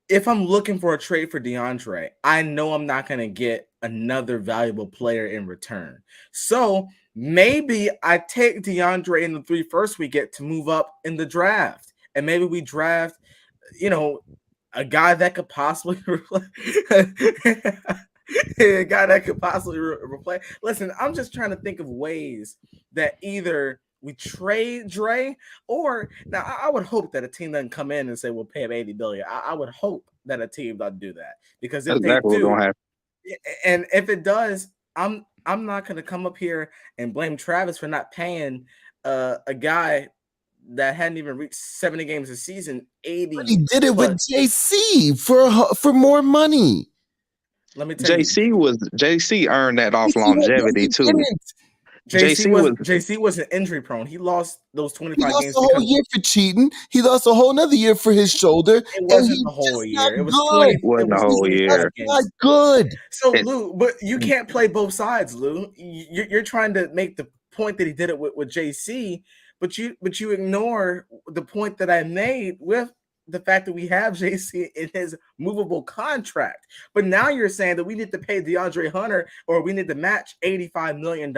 if I'm looking for a trade for DeAndre, I know I'm not going to get another valuable player in return. So maybe I take DeAndre in the 3 first we get to move up in the draft, and maybe we draft, a guy that could possibly a guy that could possibly replace. Listen, I'm just trying to think of ways that either we trade Dre, or now I would hope that a team doesn't come in and say we'll pay him 80 billion. I would hope that a team doesn't do that, because if That's they exactly what's do, gonna happen. and if it does, I'm not going to come up here and blame Travis for not paying a guy that hadn't even reached 70 games a season 80. But he did it plus. with JC for more money. Let me tell you, JC earned that off longevity too. JC wasn't injury prone. He lost those 25 He lost games a whole year for cheating. He lost a whole nother year for his shoulder. It wasn't the whole year. It was 20. Wasn't the whole year. Not good. So Lou, but you can't play both sides, Lou. You're trying to make the point that he did it with JC, but you ignore the point that I made with the fact that we have JC in his movable contract. But now you're saying that we need to pay DeAndre Hunter or we need to match $85 million,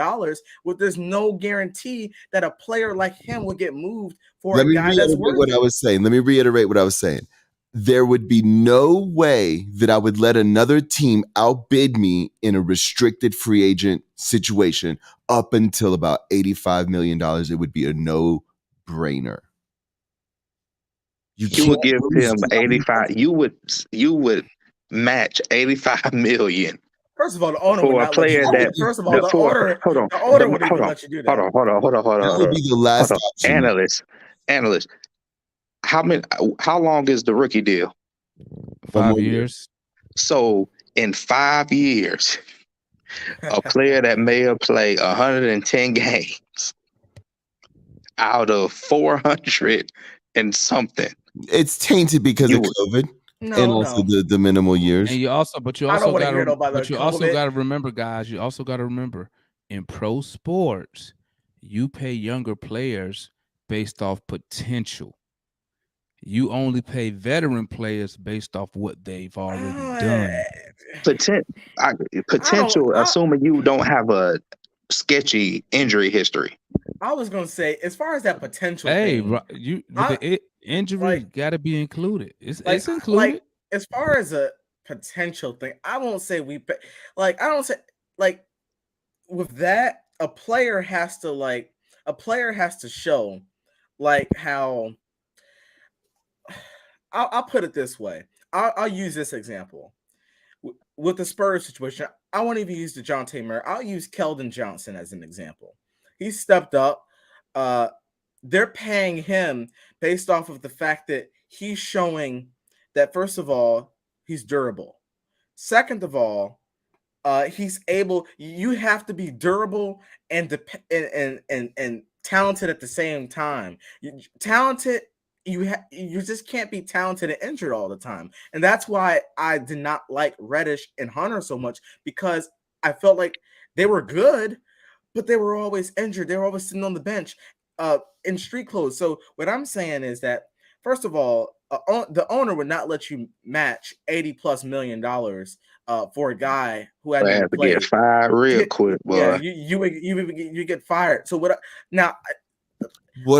with there's no guarantee that a player like him will get moved for a guy that's worth what I was saying. Let me reiterate what I was saying. There would be no way that I would let another team outbid me in a restricted free agent situation up until about $85 million. It would be a no-brainer. You would give him 85. You would match 85 million. First of all, the owner for would a not let you player do that. it. First of all, the owner wouldn't even let you do that. Hold on. That would be the last option. Analyst. How long is the rookie deal? 5 years. So in 5 years, a player that may have played 110 games out of 400 and something. It's tainted because of COVID and also the minimal years. And you also got to remember, guys. You also got to remember, in pro sports, you pay younger players based off potential. You only pay veteran players based off what they've already done. Potential, assuming you don't have a sketchy injury history. I was gonna say, as far as that potential, injury got to be included. It's included. As far as a potential thing, I won't say we pay. I don't say with that, a player has to show how. I'll put it this way. I'll use this example with the Spurs situation. I won't even use DeJounte Murray. I'll use Keldon Johnson as an example. He stepped up. They're paying him based off of the fact that he's showing that, first of all, he's durable. Second of all, he's able. You have to be durable and talented at the same time. Talented. You just can't be talented and injured all the time. And that's why I did not like Reddish and Hunter so much, because I felt like they were good, but they were always injured. They were always sitting on the bench in street clothes. So what I'm saying is that, first of all, the owner would not let you match $80+ million for a guy who had to get fired real quick, boy. Yeah, you get fired. So what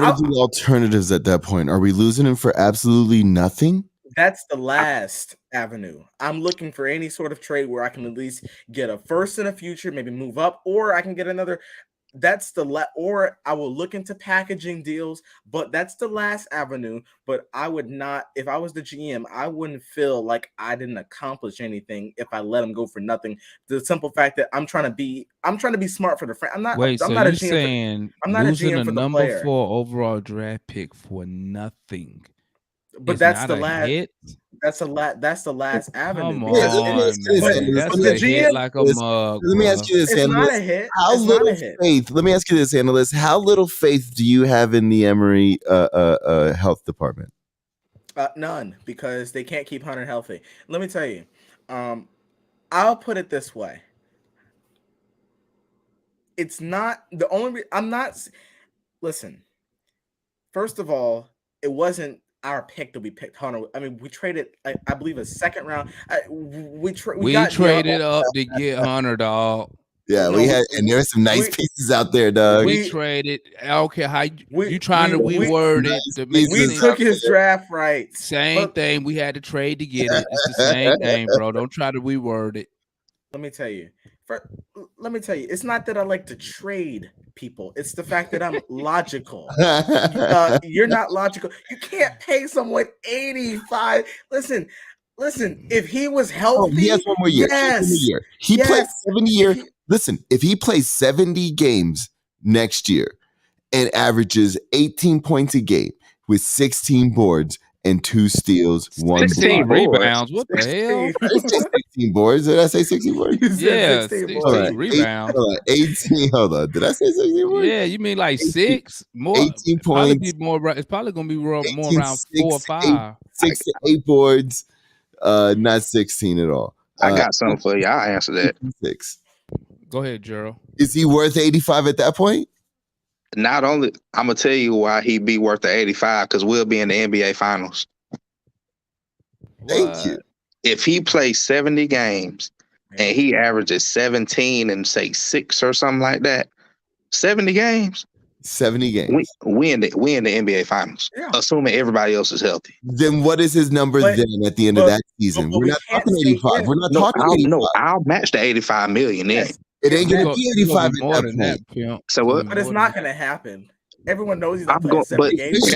are the alternatives at that point? Are we losing him for absolutely nothing? That's the last avenue. I'm looking for any sort of trade where I can at least get a first in the future, maybe move up, or I can get another. That's or I will look into packaging deals, but that's the last avenue. But I would not, if I was the GM, I wouldn't feel like I didn't accomplish anything if I let him go for nothing. The simple fact that I'm trying to be smart for the friend. I'm not a GM for the player. Number 4 overall draft pick for nothing. But that's the last. Hit? That's the last avenue. Come on, man. That's a hit like a mug. Let me ask you this, it's not a hit. Let me ask you this, analyst. How little faith do you have in the Emory health department? None, because they can't keep Hunter healthy. Let me tell you. I'll put it this way. It's not the only. Listen. First of all, it wasn't our pick that we picked Hunter. I mean, we traded, I believe, a second round. We traded up to get Hunter, dog. Yeah, we had, and there's some nice pieces out there, dog. We traded. I don't care how you trying to reword it. We took his draft rights. Same thing. We had to trade to get it. It's the same thing, bro. Don't try to reword it. Let me tell you. It's not that I like to trade people. It's the fact that I'm logical. You're not logical. You can't pay someone 85. Listen. If he was healthy, he has one more year. Yes. He plays 70 years. Listen, if he plays 70 games next year and averages 18 points a game with 16 boards and 2 steals, 16 rebounds. What the hell? 16 boards. Did I say 16 boards? Yeah, 16 rebounds. 18. Hold on. Did I say 16 boards? Yeah, you mean like 6? More. 18 points. It's probably going to be more around 4 or 5. 6 to 8 boards. Not 16 at all. I got something for you. I'll answer that. 6. Go ahead, Gerald. Is he worth 85 at that point? Not only, I'm gonna tell you why he'd be worth the 85 because we'll be in the NBA Finals. Thank you. If he plays 70 games and he averages 17 and say 6 or something like that, 70 games, 70 games. we in the NBA Finals, assuming everybody else is healthy. Then what is his number then at the end of that season? We're not talking 85. We're not talking 85. No, I'll match the 85 million then. It ain't gonna be 85 more at than that that. point. So what? But it's not going to happen. Everyone knows he's not playing 70 games.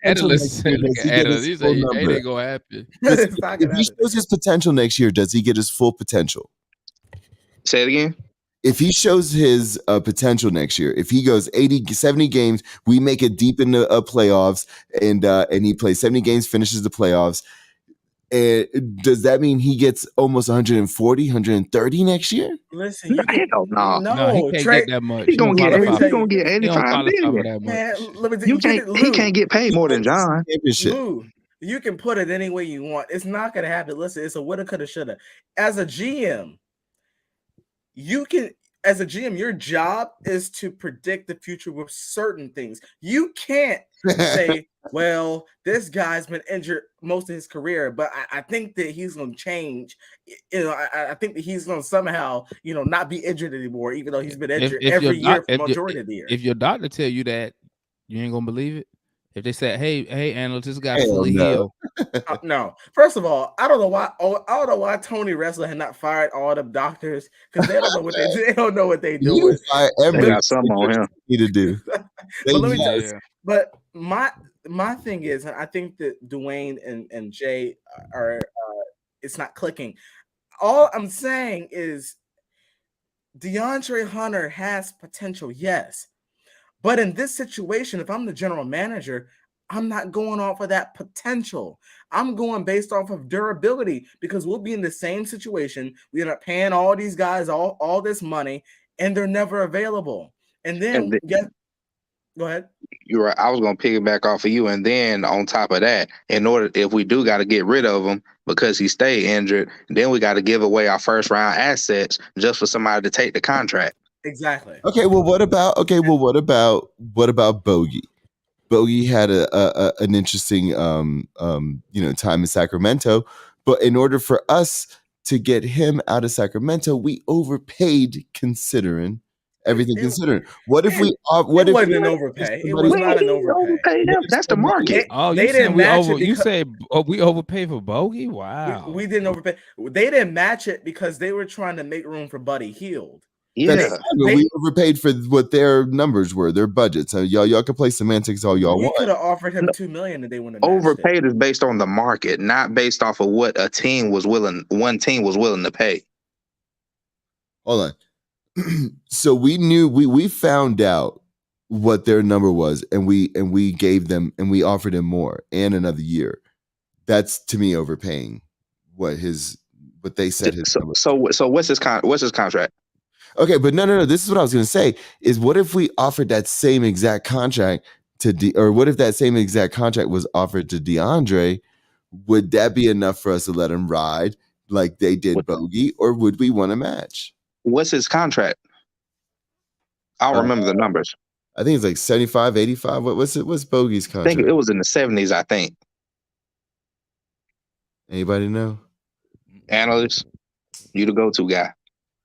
Analysts say, Does he get his he full say, number? ain't gonna happen. It's not If gonna he happen. shows his potential next year, does he get his full potential? Say it again. If he shows his potential next year, if he goes 70 games, we make it deep in the playoffs, and he plays 70 games, finishes the playoffs, does that mean he gets almost 140, 130 next year? Listen, Hell no. No, he can't Trey, get that much. He gonna get He 85 million. that much. man, let me tell You you, can't. He can't get paid more than John. Championship. Lou, you can put it any way you want. It's not going to happen. Listen, it's a woulda, coulda, shoulda. As a GM, your job is to predict the future with certain things. You can't say, well, this guy's been injured most of his career, but I think that he's going to change. I think that he's going to somehow, not be injured anymore, even though he's been injured every year for majority of the year. If your doctor tell you that, you ain't gonna believe it. If they say, "Hey, analyst, this guy Hell fully no. healed," No. First of all, I don't know why Tony Wrestler had not fired all the doctors because they don't know what they don't know what they You doing. fire They every got something on him. need to do. But They let me just- tell you, but my thing is, I think that Dwayne and Jay are it's not clicking. All I'm saying is Deandre Hunter has potential, yes. But in this situation, if I'm the general manager, I'm not going off of that potential. I'm going based off of durability because we'll be in the same situation. We end up paying all these guys all this money, and they're never available. And then, go ahead. You're right. I was gonna piggyback off of you, and then on top of that, if we do got to get rid of him because he stayed injured, then we got to give away our first round assets just for somebody to take the contract. Exactly. Okay, well, what about Bogey? Bogey had an interesting time in Sacramento, but in order for us to get him out of Sacramento, we overpaid considering everything considered. What if we wasn't an overpay? It was not an overpay. That's the market. They didn't match it. You say we overpaid for Bogey? Wow. We didn't overpay. They didn't match it because they were trying to make room for Buddy Hield. Yeah, we overpaid for what their numbers were, their budgets. So y'all can play semantics all y'all want. We could have offered him $2 million and they wouldn't have overpaid is based on the market, not based off of what one team was willing to pay. Hold on. So we found out what their number was, and we gave them and we offered him more and another year. That's to me overpaying what they said his number. So what's his contract? Okay, but no. This is what I was going to say. Is what if we offered that same exact contract or what if that same exact contract was offered to DeAndre? Would that be enough for us to let him ride like they did Bogey, or would we want to match? What's his contract? I don't remember the numbers. I think it's like 75, 85. What's Bogey's I contract? think it was in the 70s, I think. Anybody know? Analyst, you the go-to guy.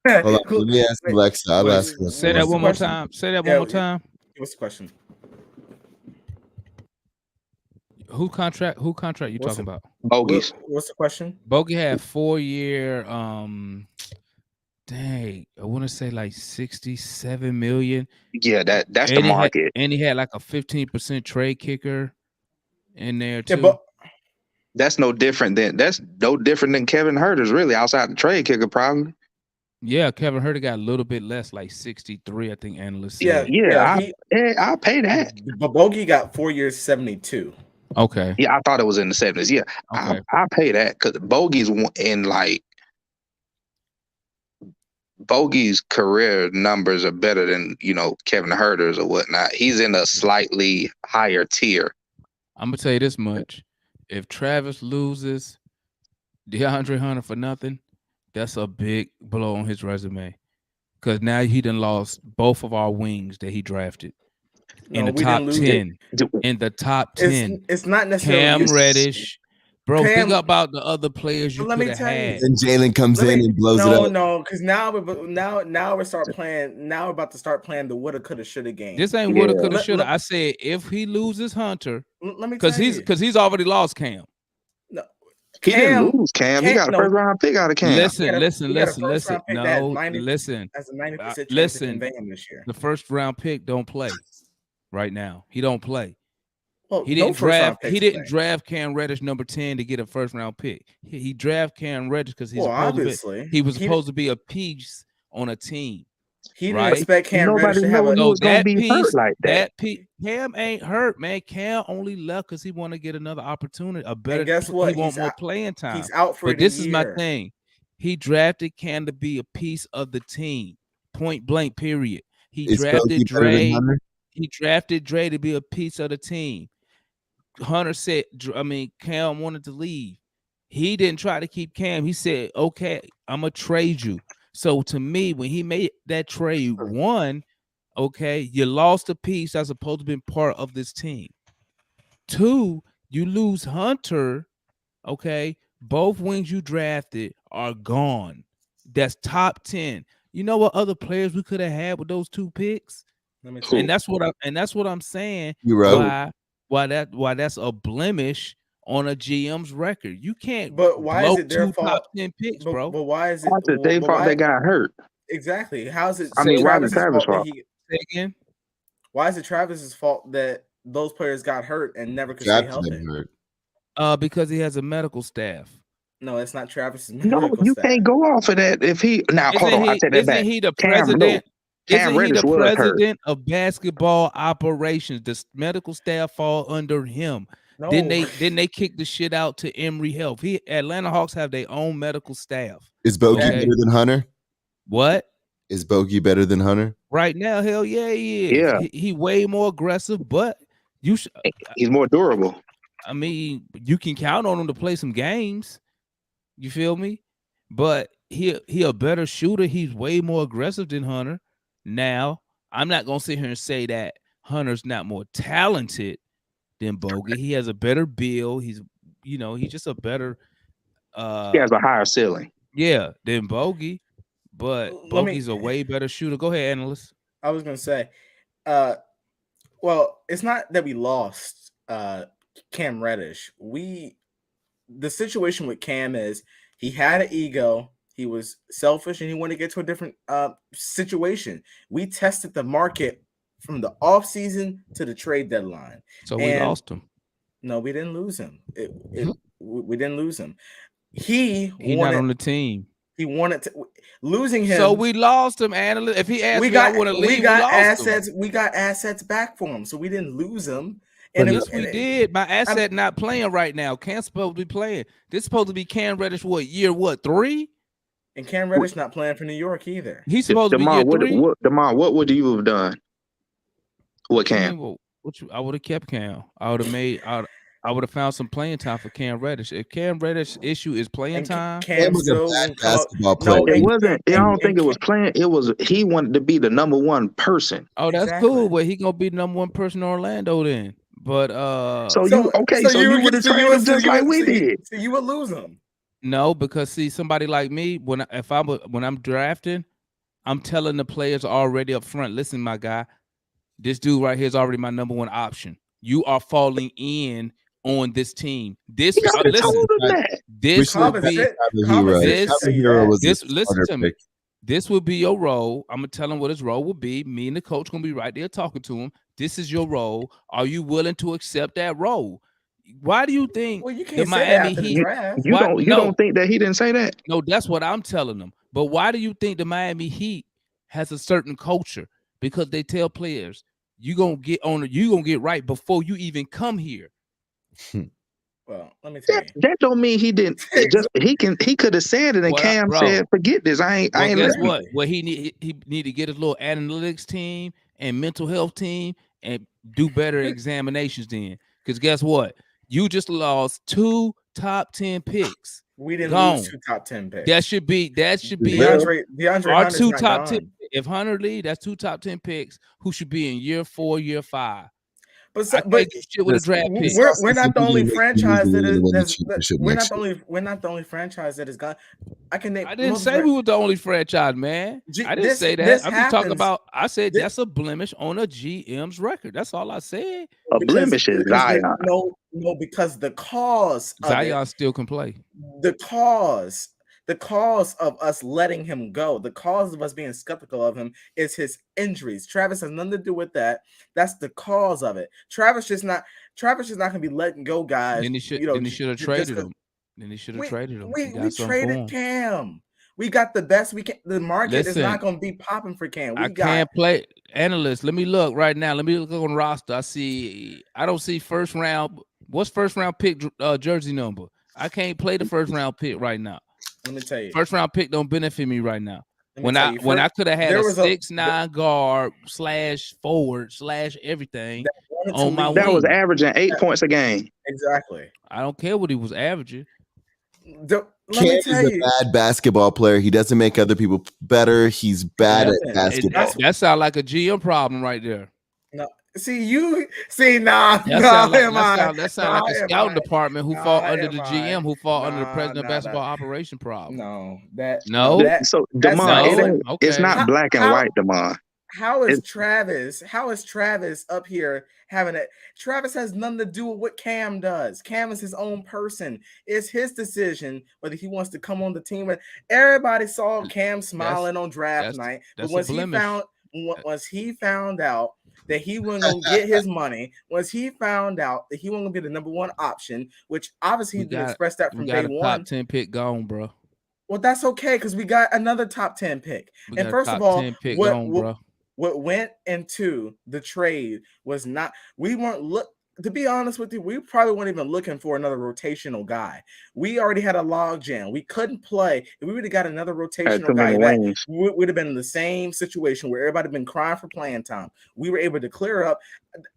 Hold on, let me ask Alexa. I'll ask her. Say that one more time. Say that one more time. What's the question? Who contract you talking about? Bogies. What's the question? Bogey had 4-year dang, I want to say like 67 million. Yeah, that's the market. And he had like a 15% trade kicker in there too. Yeah, but that's no different than Kevin Herter's really outside the trade kicker probably. Yeah, Kevin Herter got a little bit less, like 63, I think analysts said. I'll pay that. But Bogey got 4 years, 72. Okay. Yeah, I thought it was in the 70s. Yeah, okay. I'll pay that because Bogey's career numbers are better than Kevin Herter's or whatnot. He's in a slightly higher tier. I'm gonna tell you this much: if Travis loses DeAndre Hunter for nothing, that's a big blow on his resume. Because now he done lost both of our wings that he drafted. in the we top didn't lose. 10. In the top 10. It's not necessarily Cam Reddish. Bro, think Cam- about the other players you But let me could have tell you. had. Then Jalen comes in and blows it up. No, because now we're start playing. Now we're about to start playing the woulda, coulda, shoulda game. This ain't woulda, coulda, Let- shoulda. let- I said if he loses Hunter, Let me tell because you. he's already lost Cam. No, He didn't lose Cam. He got a no. first round pick out of Cam. Listen. He got a first round pick that No, 90 listen. Has a 90% chance Listen. to convey him this year. The first round pick don't play right now. He don't play. Well, He no didn't first round draft. picks He didn't play. draft Cam Reddish number 10 to get a first round pick. He draft Cam Reddish because obviously he was supposed to be a piece on a team. He didn't right? expect Cam Reddish Nobody to have knew a. he was gonna be piece, hurt like that. Cam ain't hurt, man. Cam only left because he want to get another opportunity, a better. And guess what? He want He's more out- playing time. He's out for But the this is my year. thing. He drafted Cam to be a piece of the team. Point blank. Period. He Is drafted Bogey better than Dre. Hunter? He drafted Dre to be a piece of the team. Hunter said, Cam wanted to leave. He didn't try to keep Cam. He said, okay, I'm going to trade you. So to me, when he made that trade, one, okay, you lost a piece that's supposed to be part of this team. Two, you lose Hunter, okay? Both wings you drafted are gone. That's top 10. You know what other players we could have had with those two picks? Let me tell And you. that's what I'm saying. You wrote. Why that's a blemish on a GM's record. You can't But why blow is it their two fault? top 10 picks, bro. But why is it? Why is it they but thought why- they got hurt? Exactly. How's it? I mean, why is it Travis's Travis' fault that fault? Say again? Why is it Travis's fault that those players got hurt and never could stay Drafted healthy? him hurt. Because he has a medical staff. No, it's not Travis's No, medical you staff. can't go off of that. If he now hold on, I take that Isn't back. he the Cam, president? Cam Isn't he Reddish the was hurt. president of basketball operations? The medical staff fall under him. No. Then they kick the shit out to Emory Health. Atlanta Hawks have their own medical staff. Is Bogey Okay. better than Hunter? What? Is Bogey better than Hunter? Right now, hell yeah, he is. Yeah. He way more aggressive, but you should. He's more durable. I mean, you can count on him to play some games. You feel me? But he a better shooter. He's way more aggressive than Hunter. Now, I'm not gonna sit here and say that Hunter's not more talented than Bogey. He has a better build. He's just a better He has a higher ceiling. than Bogey. But Let me- Bogey's a way better shooter. Go ahead, analyst. I was gonna say, well, it's not that we lost Cam Reddish. The situation with Cam is he had an ego, he was selfish, and he wanted to get to a different situation. We tested the market from the offseason to the trade deadline. So we lost him. No, we didn't lose him. We didn't lose him. He's He's not on the team. He wanted to losing him. So we lost him, analyst. If he asked me, I want to leave. We got lost assets. him. We got assets back for him, so we didn't lose him. And yes, we did. My asset not playing right now. Cam's supposed to be playing. This is supposed to be Cam Reddish. Year 3? And Cam Reddish not playing for New York either. He's supposed to be year 3. What would you have done with Cam? I would have kept Cam. I would have found some playing time for Cam Reddish. If Cam Reddish issue is playing time, Cam was a still bad won't come up- basketball player. No, It wasn't. I don't and think it was playing. It was he wanted to be the number one person. oh, that's Exactly. cool. But he gonna be the number one person in Orlando then. But So you would have traded him just like we did. So you would lose him. no, because see, somebody like me, when I'm drafting, I'm telling the players already up front. Listen, my guy, this dude right here is already my number one option. You are falling in on this team. This You gotta told him that. this We would should be have Hero. this- Tyler Hero was a listen smarter to me. pick. This would be your role. I'm gonna tell him what his role will be. Me and the coach gonna be right there talking to him. This is your role. Are you willing to accept that role? Why do you think Well, you the can't say that Miami after the Heat? draft. You What? don't. You No. don't think that he didn't say that? No, that's what I'm telling them. But why do you think the Miami Heat has a certain culture? Because they tell players, you gonna get right before you even come here. Well, let me tell you. That don't mean he didn't. He could have said it, and Well, Cam bro. said, "Forget this. I ain't Well, guess listening." what? Well, he need to get his little analytics team and mental health team and do better examinations then. Because guess what? You just lost 2 top 10 picks. We didn't Gone. lose 2 top 10 picks. That should be DeAndre our Hunter's 2 not top gone. 10. if Hunter leave, that's 2 top 10 picks who should be in year 4, year 5. But I can't do shit with a draft pick. we're not the only franchise that is we're not the only franchise that is gone. I didn't say we were the only franchise, man. I didn't say that. I'm just talking about. I said that's a blemish on a GM's record. That's all I said. A blemish is Zion. No, because the cause of Zion still can play. The cause of us letting him go, the cause of us being skeptical of him is his injuries. Travis has nothing to do with that. That's the cause of it. Travis is not gonna be letting go guys. Then he should have traded him. We traded Cam. We got the best we can. The market is not going to be popping for Cam. Can't play analyst. Let me look right now. Let me look on roster. I don't see first round. What's first round pick jersey number? I can't play the first round pick right now. Let me tell you. First round pick don't benefit me right now. When I could have had a 6'9" guard / forward / everything on my that wing. was averaging 8 points a game. Exactly. I don't care what he was averaging. Cam is a bad basketball player. He doesn't make other people better. He's bad at basketball. That sounds like a GM problem right there. No, that sound like a scouting department who fall under the GM, who fall under the president of basketball operation problem. So Demond, it's not black and white, Demond. How is Travis up here having it? Travis has nothing to do with what Cam does. Cam is his own person. It's his decision whether he wants to come on the team. Everybody saw Cam smiling on draft night, but once he found out that he wasn't going to get his money, once he found out that he wasn't going to be the number one option, which obviously he didn't express that from day one. Top 10 pick gone, bro. Well, that's okay because we got another top 10 pick. And first of all, what went into the trade was not, to be honest with you, we probably weren't even looking for another rotational guy. We already had a log jam. We couldn't play. If we would have got another rotational guy, we would have been in the same situation where everybody had been crying for playing time. We were able to clear up.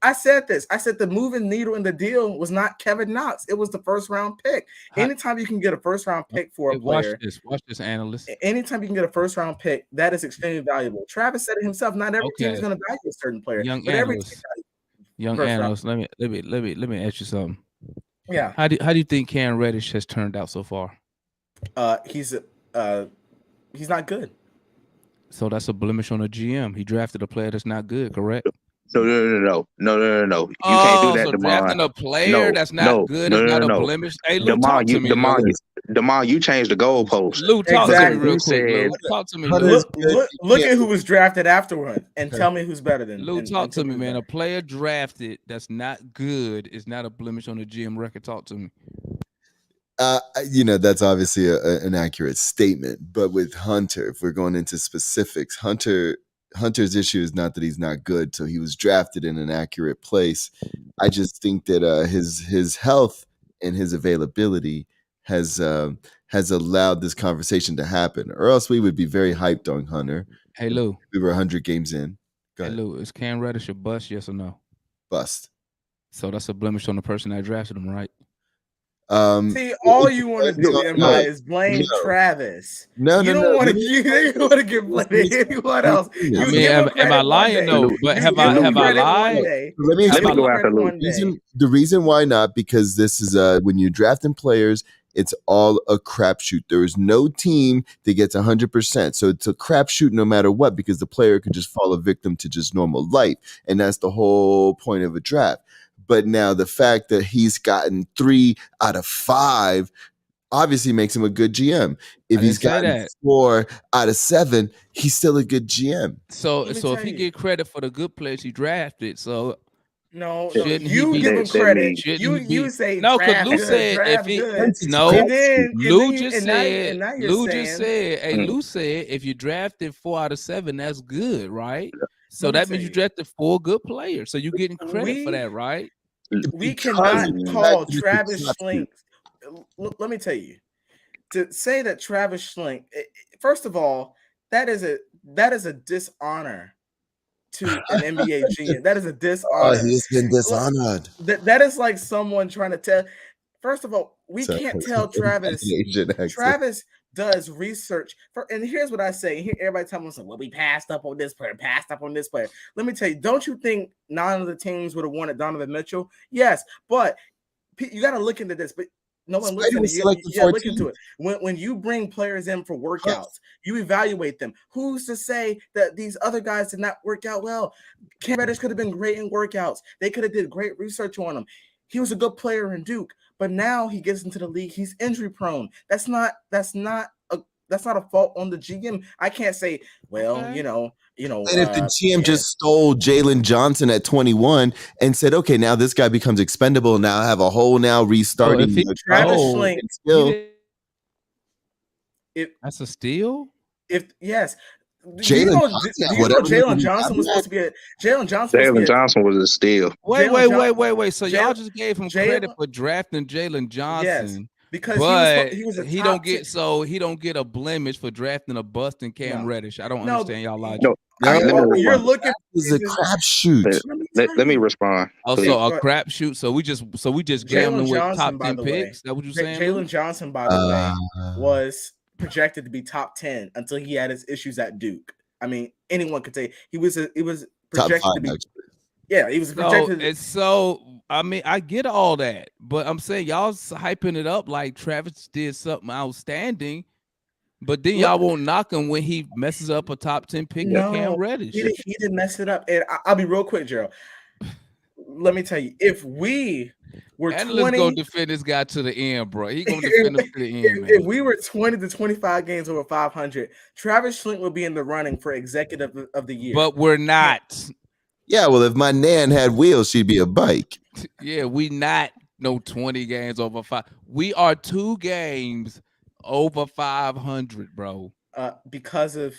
I said the moving needle in the deal was not Kevin Knox. It was the first round pick. Anytime you can get a first round pick for a player. Watch this, analyst. Anytime you can get a first round pick, that is extremely valuable. Travis said it himself. Not every team is going to value a certain player. Young analyst, let me ask you something. Yeah. How do you think Cam Reddish has turned out so far? He's not good. So that's a blemish on a GM. He drafted a player that's not good, correct? No. You can't do that, so Demond. Drafting a player that's not good is not a blemish. Hey, Lou, talk to me. Demond, you changed the goalpost. Lou, talk to me real quick. Lou. Talk to me. Look at who was drafted afterward and tell me who's better than Lou. Talk to me, man. A player drafted that's not good is not a blemish on the GM record. Talk to me. That's obviously an accurate statement. But with Hunter, if we're going into specifics, Hunter's issue is not that he's not good. So he was drafted in an accurate place. I just think that his health and his availability has allowed this conversation to happen, or else we would be very hyped on Hunter. Hey Lou, we were 100 games in. Hey Lou, is Cam Reddish a bust? Yes or no? Bust. So that's a blemish on the person that drafted him, right? See, all you want to do, is blame Travis. You don't want to give blame to anyone else. Am I lying though? But have I lied? Let me explain. The reason why not, because this is when you're drafting players, it's all a crapshoot. There is no team that gets 100%. So it's a crapshoot no matter what, because the player could just fall a victim to just normal life. And that's the whole point of a draft. But now the fact that he's gotten 3 out of 5 obviously makes him a good GM. If he's gotten 4 out of 7, he's still a good GM. So if he get credit for the good players he drafted, no, you give him credit. You say no, because Lou said if he Lou just said, hey, Lou said if you drafted 4 out of 7, that's good, right? So that means you drafted 4 good players. So you're getting credit for that, right? We cannot call Travis Schlenk. Let me tell you, to say that Travis Schlenk, first of all, that is a dishonor to an NBA GM. That is a dishonor. He's been dishonored. That is like someone trying to tell. First of all, we can't tell Travis. does research and here's what I say. Here, everybody telling us, well, we passed up on this player, passed up on this player. Let me tell you, don't you think none of the teams would have wanted Donovan Mitchell? Yes, but you got to look into this. But no one looks into it. Yeah, look into it. When you bring players in for workouts, you evaluate them. Who's to say that these other guys did not work out well? Cam Reddish could have been great in workouts. They could have did great research on him. He was a good player in Duke, but now he gets into the league. He's injury prone. That's not a fault on the GM. I can't say, well, okay. you know. And if the GM just stole Jalen Johnson at 21 and said, okay, now this guy becomes expendable. Now I have a whole restarting. Travis Schlenk, that's a steal. Yes. Jalen Johnson was supposed to be Jalen Johnson was a steal. Wait. So y'all just gave him credit for drafting Jalen Johnson. Yes, because he was he don't get a blemish for drafting a bust in Cam Reddish. I don't understand y'all logic. You're looking is a crapshoot. Let me respond. Also a crapshoot. So we just gambling with top 10 picks. Is that what you're saying? Jalen Johnson, by the way, was projected to be top 10 until he had his issues at Duke. I mean, anyone could say he was projected to be. Yeah, he was projected. I mean, I get all that, but I'm saying y'all hyping it up like Travis did something outstanding, but then y'all won't knock him when he messes up a top 10 pick at Cam Reddish. He didn't mess it up. And I'll be real quick, Gerald. Let me tell you, if we were 20, gonna defend this guy to the end, bro. He gonna defend him to the end, man. If we were 20 to 25 games over 500, Travis Schlenk would be in the running for executive of the year. But we're not. Yeah, well, if my nan had wheels, she'd be a bike. Yeah, we not 20 games over 5. We are 2 games over 500, bro. Because of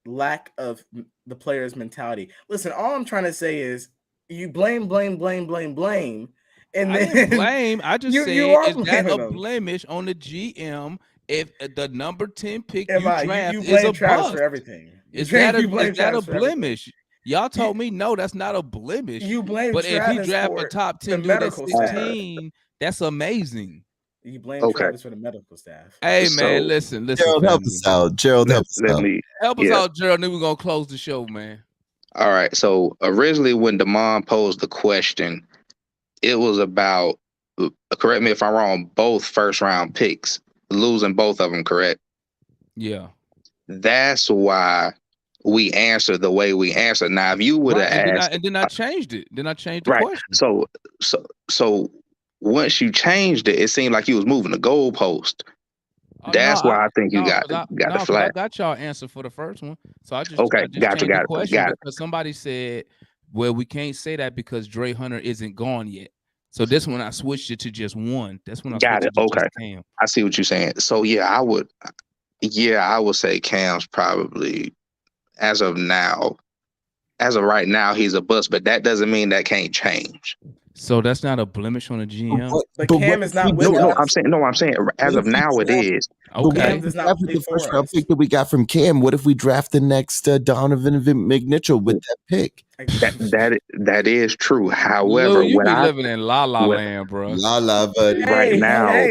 lack of the player's mentality. Listen, all I'm trying to say is you blame, and then blame. I just said, is that a blemish on the GM if the number 10 pick you draft you is a Travis bust? For everything. Is that a blemish? Y'all told me no, that's not a blemish. You blame but Travis if he draft a top 10 dude at 16, that's amazing. You blame Travis for the medical staff. Hey man, listen. Gerald, help us out. Gerald, help us out, Gerald. Then we're gonna close the show, man. All right. So originally, when Damon posed the question, it was about, correct me if I'm wrong, both first round picks, losing both of them, correct? Yeah. That's why we answered the way we answered. Now, if you would have asked, and then I changed it. Then I changed the question. So once you changed it, it seemed like you was moving the goalpost. That's why I think you got the flag. I got y'all answer for the first one, so I just got it. Because somebody said, "Well, we can't say that because Dre Hunter isn't gone yet." So this one I switched it to just one. That's when I got it. Okay, Cam. I see what you're saying. So I would say Cam's probably as of right now he's a bust, but that doesn't mean that can't change. So that's not a blemish on a GM. But Cam is not with us. I'm saying as of now it is. Okay. But what if the first round pick that we got from Cam? What if we draft the next Donovan McNitchell with that pick? That is true. However, you be living in La La Land, bro. La La, but right now,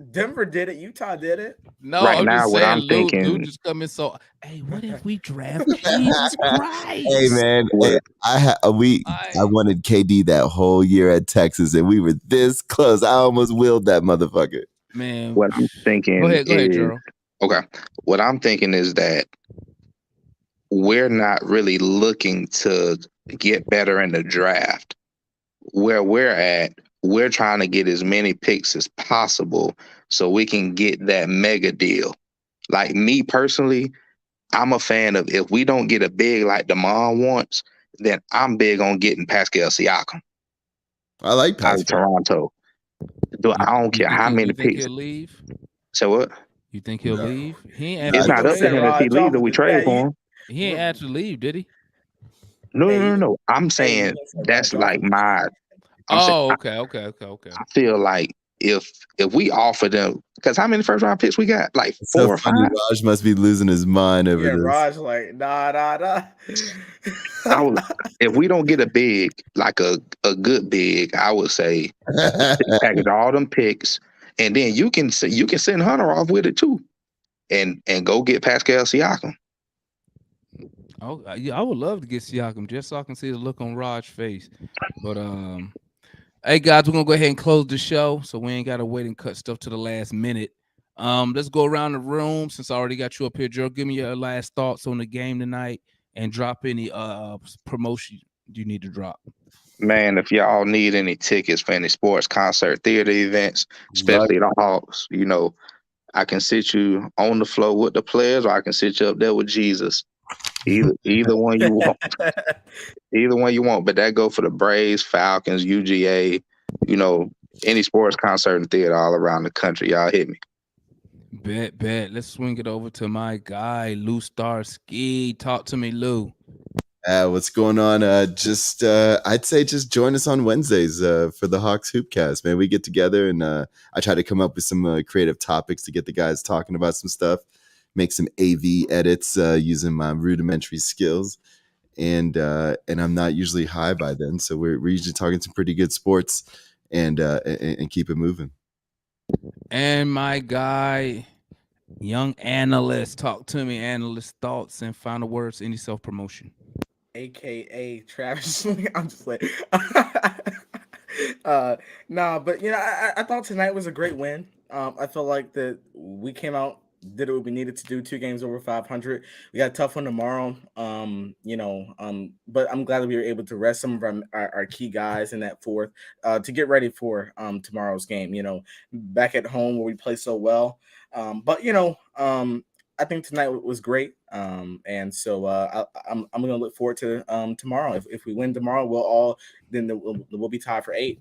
Denver did it. Utah did it. No, right now, what I'm thinking, Lou just coming. So, hey, what if we draft Jesus Christ? Hey, man, I wanted KD that whole year at Texas, and we were this close. I almost willed that motherfucker. Man, what I'm thinking. Go ahead, Gerald. Okay, what I'm thinking is that we're not really looking to get better in the draft. Where we're at, we're trying to get as many picks as possible so we can get that mega deal. Like me personally, I'm a fan of if we don't get a big like Damon wants, then I'm big on getting Pascal Siakam. I like Pascal. Out of Toronto. I don't care how many picks. He'll leave? So what? You think he'll leave? It's not up to him if he leaves or we trade for him. He ain't actually leave, did he? No. I'm saying that's like my. Okay. I feel like if we offer them, because how many first round picks we got? Like 4 or 5. Raj must be losing his mind over this. Raj like nah. If we don't get a big, like a good big, I would say package all them picks, and then you can send Hunter off with it too. and go get Pascal Siakam. Oh, yeah, I would love to get Siakam just so I can see the look on Rod's face. But hey guys, we're gonna go ahead and close the show so we ain't gotta wait and cut stuff to the last minute. Let's go around the room since I already got you up here, Joe. Give me your last thoughts on the game tonight and drop any promotion you need to drop. Man, if y'all need any tickets for any sports, concert, theater events, especially the Hawks, you know, I can sit you on the floor with the players, or I can sit you up there with Jesus. Either one you want. Either one you want. But that go for the Braves, Falcons, UGA, you know, any sports, concert, and theater all around the country. Y'all hit me. Bet. Let's swing it over to my guy, Lou Starski. Talk to me, Lou. What's going on? I'd say just join us on Wednesdays for the Hawks Hoopcast, man. We get together and I try to come up with some creative topics to get the guys talking about some stuff, make some AV edits using my rudimentary skills. And I'm not usually high by then, so we're usually talking some pretty good sports and keep it moving. And my guy, young analyst, talk to me. Analyst thoughts and final words. Any self promotion. AKA Travis. I'm just like, nah, but you know, I thought tonight was a great win. I felt like that we came out, did what we needed to do. 2 games over 500. We got a tough one tomorrow. But I'm glad that we were able to rest some of our key guys in that fourth to get ready for tomorrow's game. You know, back at home where we play so well. I think tonight was great, and so I'm going to look forward to tomorrow. If we win tomorrow, we'll be tied for 8.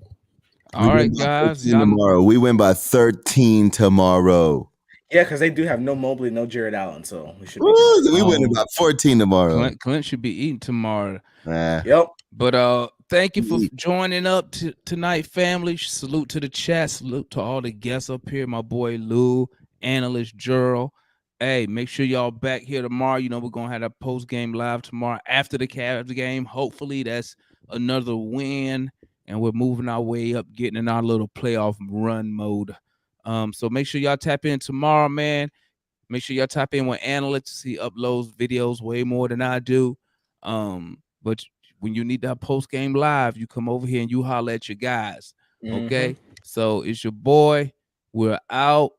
All right, guys. Tomorrow we win by 13 tomorrow. Yeah, because they do have no Mobley, no Jared Allen, so we should be. We win about 14 tomorrow. Clint should be eating tomorrow. Yep. But thank you for joining up tonight, family. Salute to the chat. Salute to all the guests up here. My boy Lou, analyst Gerald. Hey, make sure y'all back here tomorrow. You know, we're going to have a post-game live tomorrow after the Cavs game. Hopefully that's another win, and we're moving our way up, getting in our little playoff run mode. So make sure y'all tap in tomorrow, man. Make sure y'all tap in with analysts. He uploads videos way more than I do. But when you need that post-game live, you come over here and you holler at your guys, okay? So it's your boy. We're out.